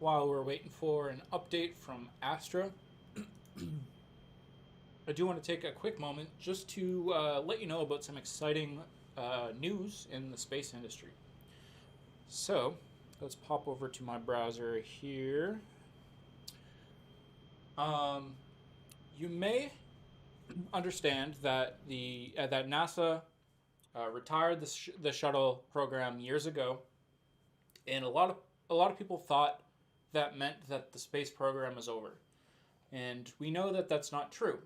while we're waiting for an update from Astra, I do want to take a quick moment just to let you know about some exciting news in the space industry. So, let's pop over to my browser here. You may understand that that NASA retired the shuttle program years ago, and a lot of people thought that meant that the space program is over, and we know that that's not true.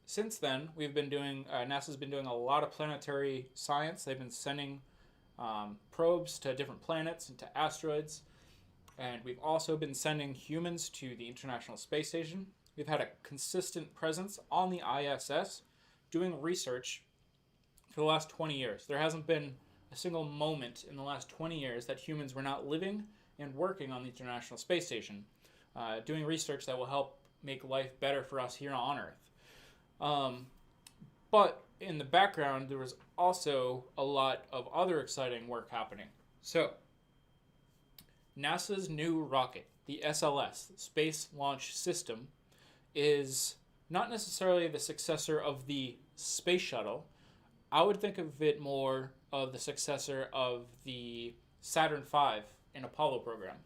Since then, we've been doing NASA's been doing a lot of planetary science. They've been sending probes to different planets and to asteroids, and we've also been sending humans to the International Space Station. We've had a consistent presence on the ISS doing research for the last 20 years. There hasn't been a single moment in the last 20 years that humans were not living and working on the International Space Station, doing research that will help make life better for us here on Earth. But in the background, there was also a lot of other exciting work happening. So, NASA's new rocket, the SLS, Space Launch System, is not necessarily the successor of the Space Shuttle. I would think of it more of the successor of the Saturn V and Apollo program,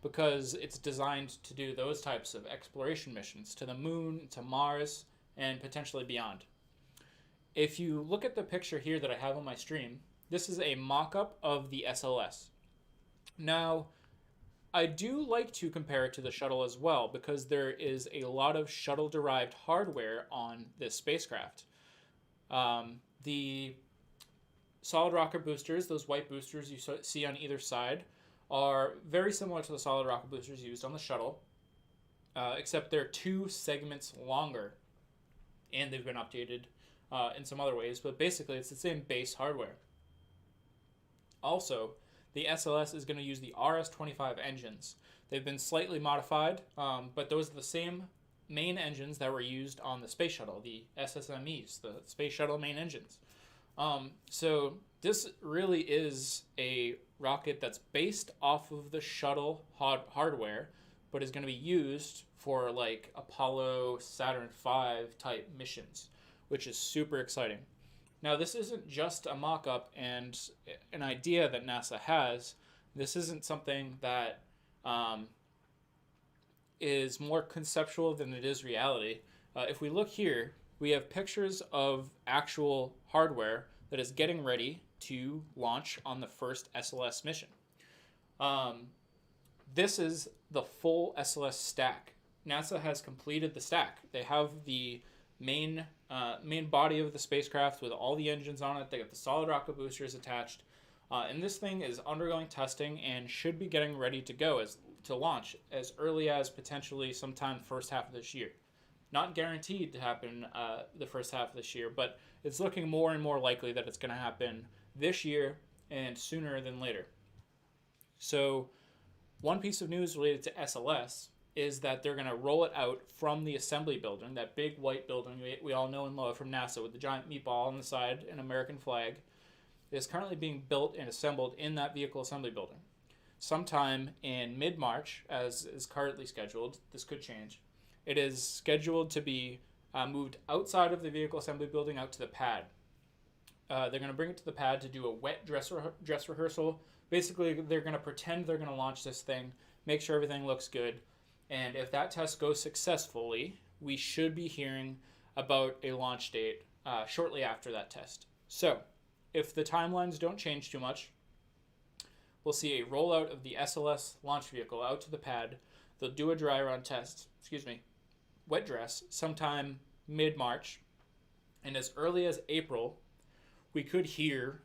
because it's designed to do those types of exploration missions to the moon, to Mars, and potentially beyond. If you look at the picture here that I have on my stream, this is a mock-up of the SLS. Now, I do like to compare it to the shuttle as well, because there is a lot of shuttle-derived hardware on this spacecraft. The solid rocket boosters, those white boosters you see on either side, are very similar to the solid rocket boosters used on the shuttle, except they're 2 segments longer, and they've been updated in some other ways, but basically it's the same base hardware. Also, the SLS is going to use the RS-25 engines. They've been slightly modified, but those are the same main engines that were used on the space shuttle, the SSMEs, the space shuttle main engines. So this really is a rocket that's based off of the shuttle hardware, but is going to be used for like Apollo, Saturn V type missions, which is super exciting. Now, this isn't just a mock-up and an idea that NASA has. This isn't something that is more conceptual than it is reality. If we look here, we have pictures of actual hardware that is getting ready to launch on the first SLS mission. This is the full SLS stack. NASA has completed the stack. They have the main body of the spacecraft with all the engines on it. They got the solid rocket boosters attached. And this thing is undergoing testing and should be getting ready to go to launch as early as potentially sometime first half of this year. Not guaranteed to happen the first half of this year, but it's looking more and more likely that it's going to happen this year and sooner than later. So one piece of news related to SLS is that they're going to roll it out from the assembly building, that big white building we all know and love from NASA with the giant meatball on the side and American flag. It is currently being built and assembled in that vehicle assembly building. Sometime in mid-March, as is currently scheduled, this could change, it is scheduled to be moved outside of the vehicle assembly building out to the pad. They're going to bring it to the pad to do a wet dress rehearsal. Basically, they're going to pretend they're going to launch this thing, make sure everything looks good, and if that test goes successfully, we should be hearing about a launch date shortly after that test. So, if the timelines don't change too much, we'll see a rollout of the SLS launch vehicle out to the pad. They'll do a dry run test, wet dress, sometime mid-March. And as early as April, we could hear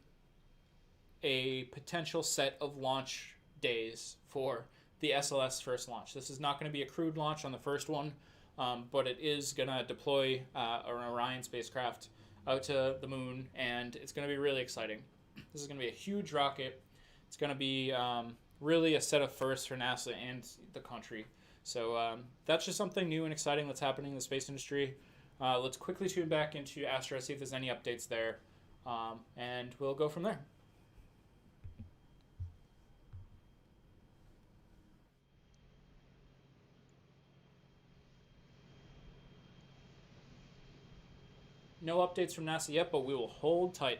a potential set of launch days for the SLS first launch. This is not going to be a crewed launch on the first one, but it is going to deploy an Orion spacecraft out to the moon, and it's going to be really exciting. This is going to be a huge rocket. It's going to be really a set of firsts for NASA and the country. So that's just something new and exciting that's happening in the space industry. Let's quickly tune back into Astra, see if there's any updates there, and we'll go from there. No updates from NASA yet, but we will hold tight.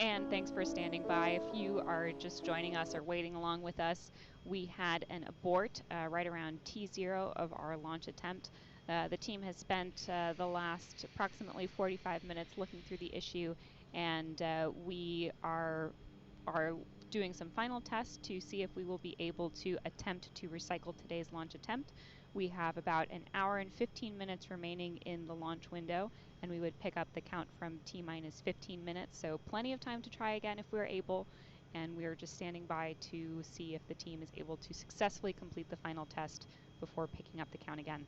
And thanks for standing by. If you are just joining us or waiting along with us, we had an abort right around T0 of our launch attempt. The team has spent the last approximately 45 minutes looking through the issue, and we are doing some final tests to see if we will be able to attempt to recycle today's launch attempt. We have about an hour and 15 minutes remaining in the launch window, and we would pick up the count from T-minus 15 minutes, so plenty of time to try again if we're able, and we're just standing by to see if the team is able to successfully complete the final test before picking up the count again.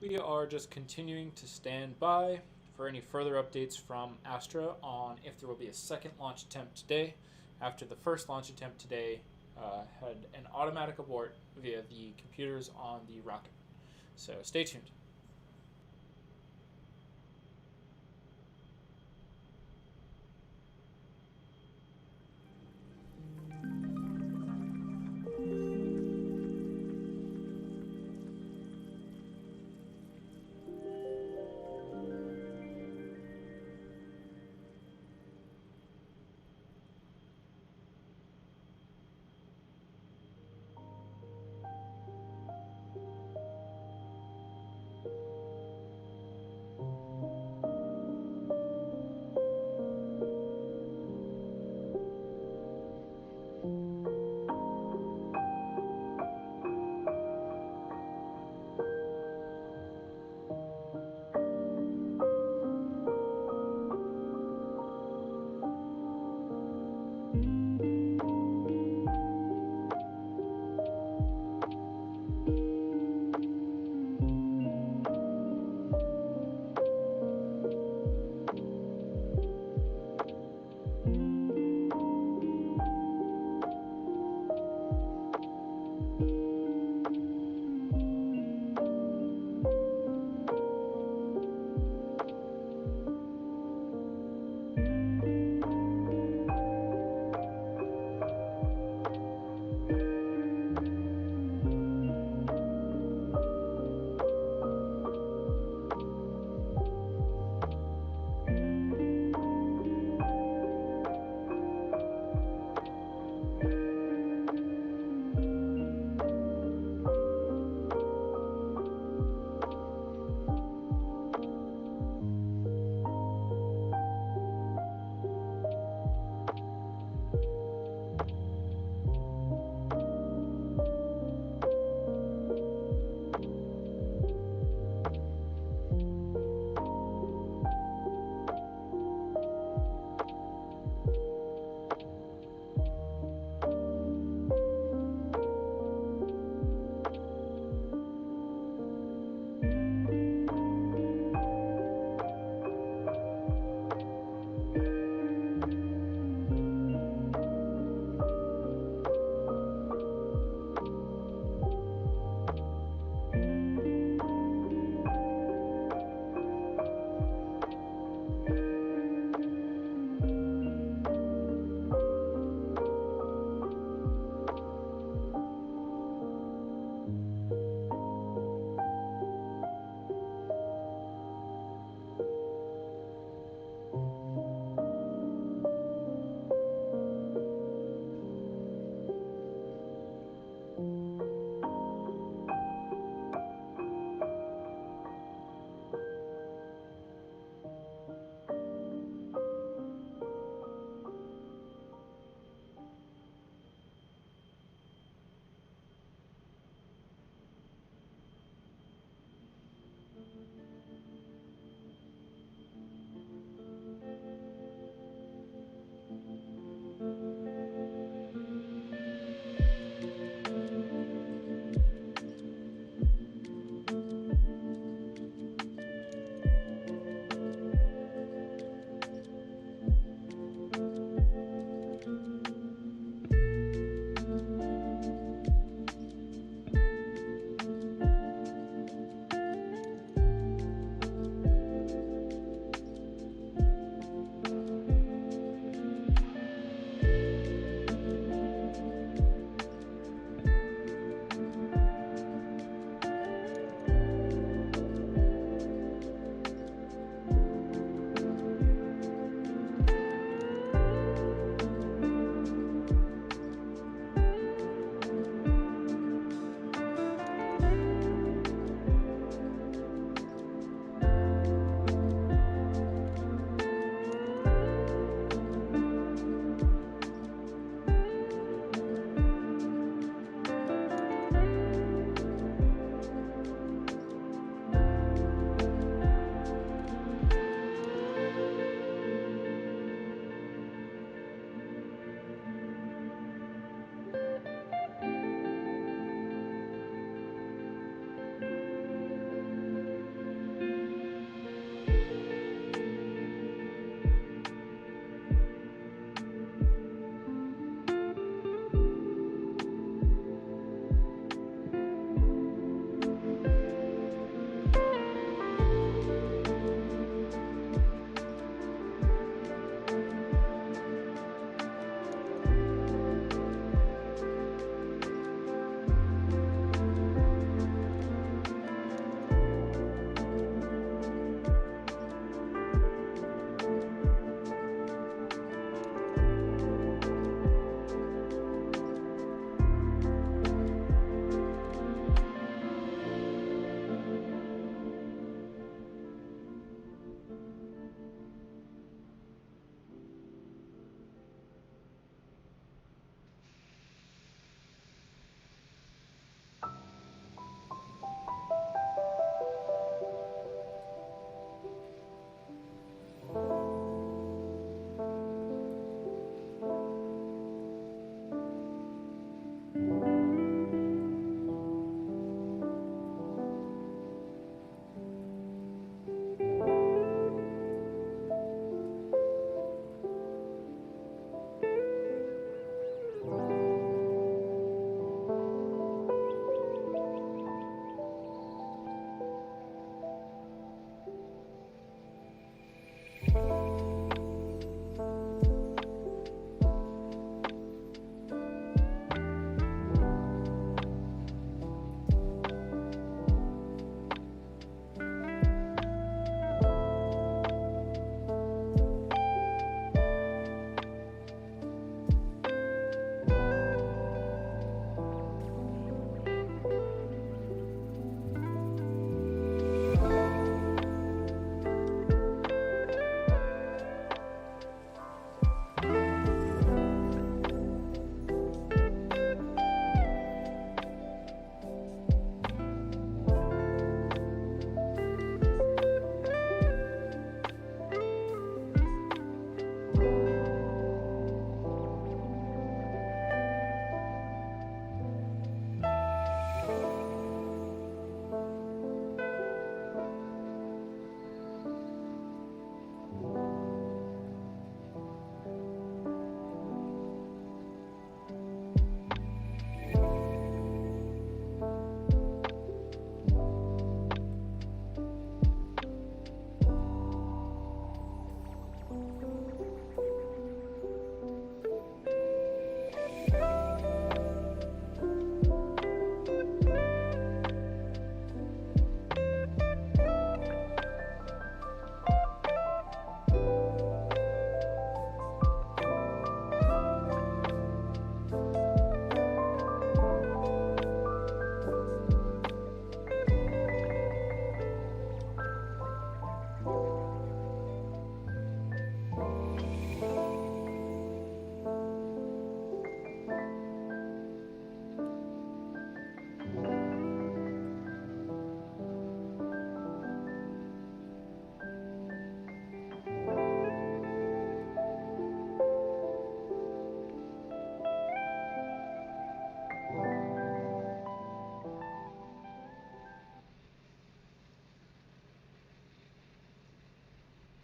We are just continuing to stand by for any further updates from Astra on if there will be a second launch attempt today, after the first launch attempt today had an automatic abort via the computers on the rocket. So stay tuned.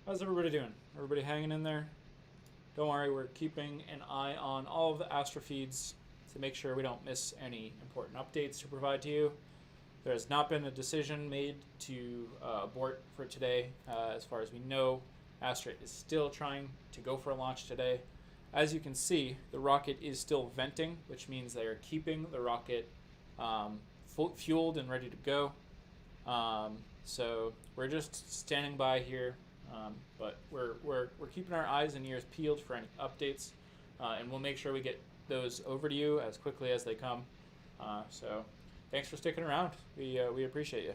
How's everybody doing? Everybody hanging in there? Don't worry, we're keeping an eye on all of the Astra feeds to make sure we don't miss any important updates to provide to you. There has not been a decision made to abort for today. As far as we know, Astra is still trying to go for a launch today. As you can see, the rocket is still venting, which means they are keeping the rocket fueled and ready to go. So we're just standing by here, but we're keeping our eyes and ears peeled for any updates, and we'll make sure we get those over to you as quickly as they come. So thanks for sticking around. We appreciate you.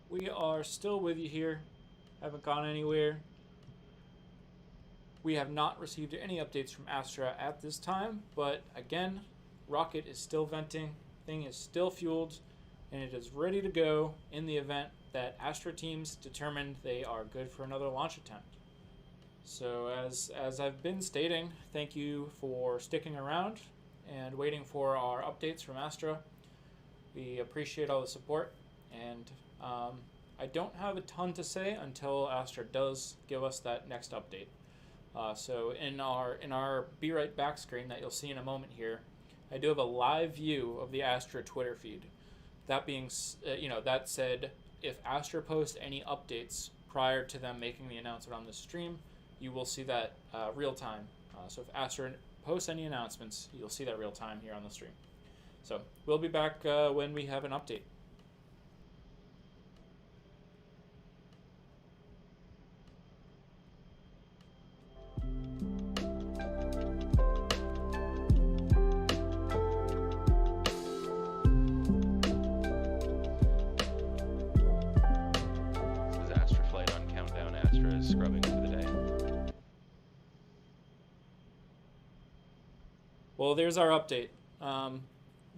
We are still with you here. Haven't gone anywhere. We have not received any updates from Astra at this time, but again, rocket is still venting, thing is still fueled, and it is ready to go in the event that Astra teams determine they are good for another launch attempt. So as I've been stating, thank you for sticking around and waiting for our updates from Astra. We appreciate all the support, and I don't have a ton to say until Astra does give us that next update. So in our Be Right Back screen that you'll see in a moment here, I do have a live view of the Astra Twitter feed. That being, that said, if Astra posts any updates prior to them making the announcement on the stream, you will see that real time. So if Astra posts any announcements, you'll see that real time here on the stream. So we'll be back when we have an update. Scrubbing for the day. Well, there's our update.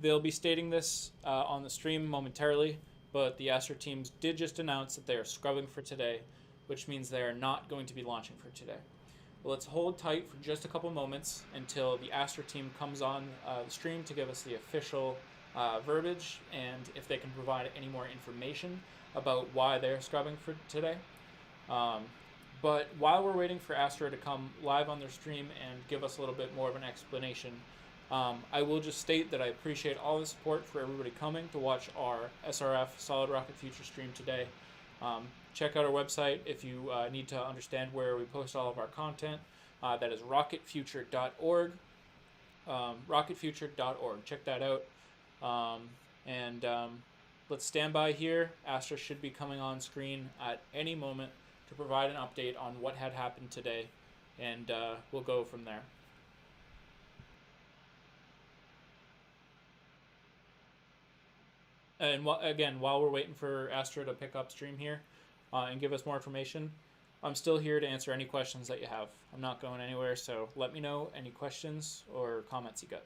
They'll be stating this on the stream momentarily, but the Astra teams did just announce that they are scrubbing for today, which means they are not going to be launching for today. Well, let's hold tight for just a couple moments until the Astra team comes on the stream to give us the official verbiage and if they can provide any more information about why they're scrubbing for today. But while we're waiting for Astra to come live on their stream and give us a little bit more of an explanation, I will just state that I appreciate all the support for everybody coming to watch our SRF Solid Rocket Future stream today. Check out our website if you need to understand where we post all of our content. That is rocketfuture.org. Rocketfuture.org. Check that out. Let's stand by here. Astra should be coming on screen at any moment to provide an update on what had happened today, and we'll go from there. And again, while we're waiting for Astra to pick up stream here and give us more information, I'm still here to answer any questions that you have. I'm not going anywhere, so let me know any questions or comments you got.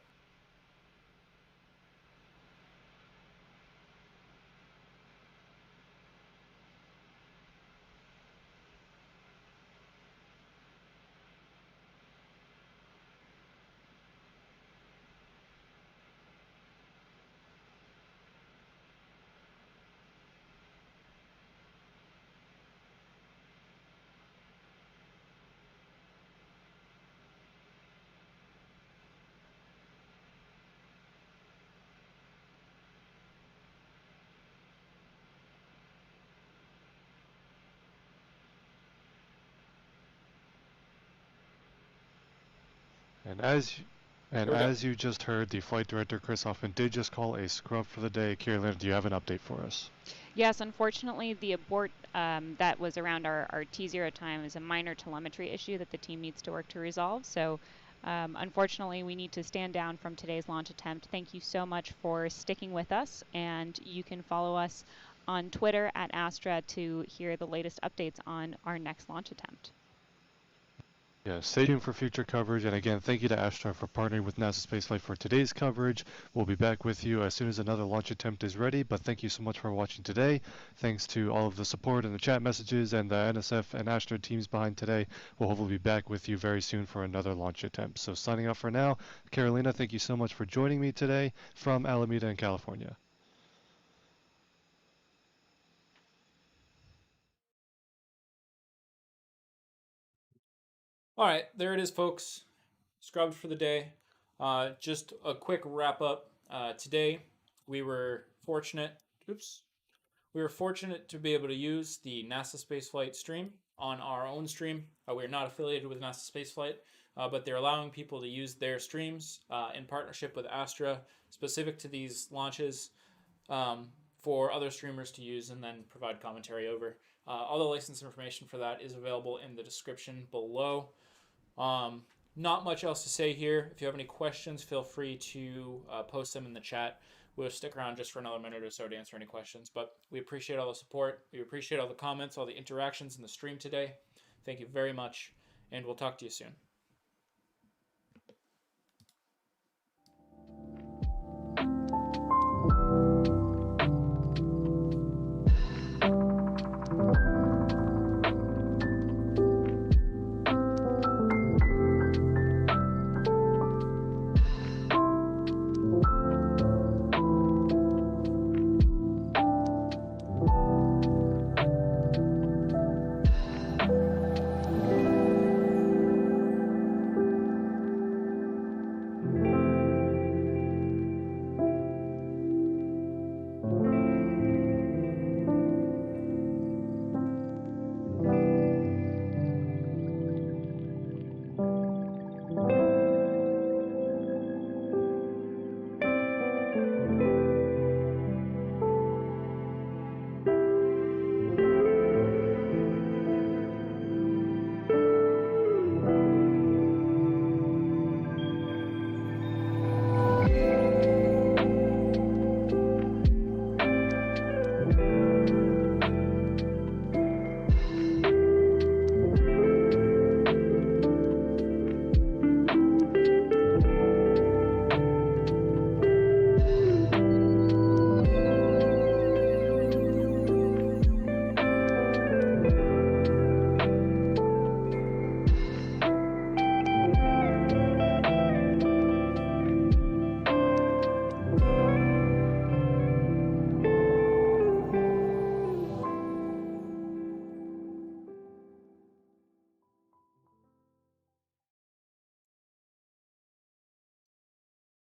And as you just heard, the flight director, Chris Hoffman, did just call a scrub for the day. Carolyn, do you have an update for us? Yes, unfortunately, the abort that was around our T0 time is a minor telemetry issue that the team needs to work to resolve. So unfortunately, we need to stand down from today's launch attempt. Thank you so much for sticking with us, and you can follow us on Twitter @Astra to hear the latest updates on our next launch attempt. Yeah, stay tuned for future coverage. And again, thank you to Astra for partnering with NASA Spaceflight for today's coverage. We'll be back with you as soon as another launch attempt is ready. But thank you so much for watching today. Thanks to all of the support and the chat messages and the NSF and Astra teams behind today. We'll hopefully be back with you very soon for another launch attempt. So signing off for now, Carolina, thank you so much for joining me today from Alameda in California. All right, there it is, folks. Scrubbed for the day. Just a quick wrap up. Today, we were fortunate. We were fortunate to be able to use the NASA Spaceflight stream on our own stream. We are not affiliated with NASA Spaceflight, but they're allowing people to use their streams in partnership with Astra, specific to these launches, for other streamers to use and then provide commentary over. All the license information for that is available in the description below. Not much else to say here. If you have any questions, feel free to post them in the chat. We'll stick around just for another minute or so to answer any questions. But we appreciate all the support. We appreciate all the comments, all the interactions in the stream today. Thank you very much, and we'll talk to you soon.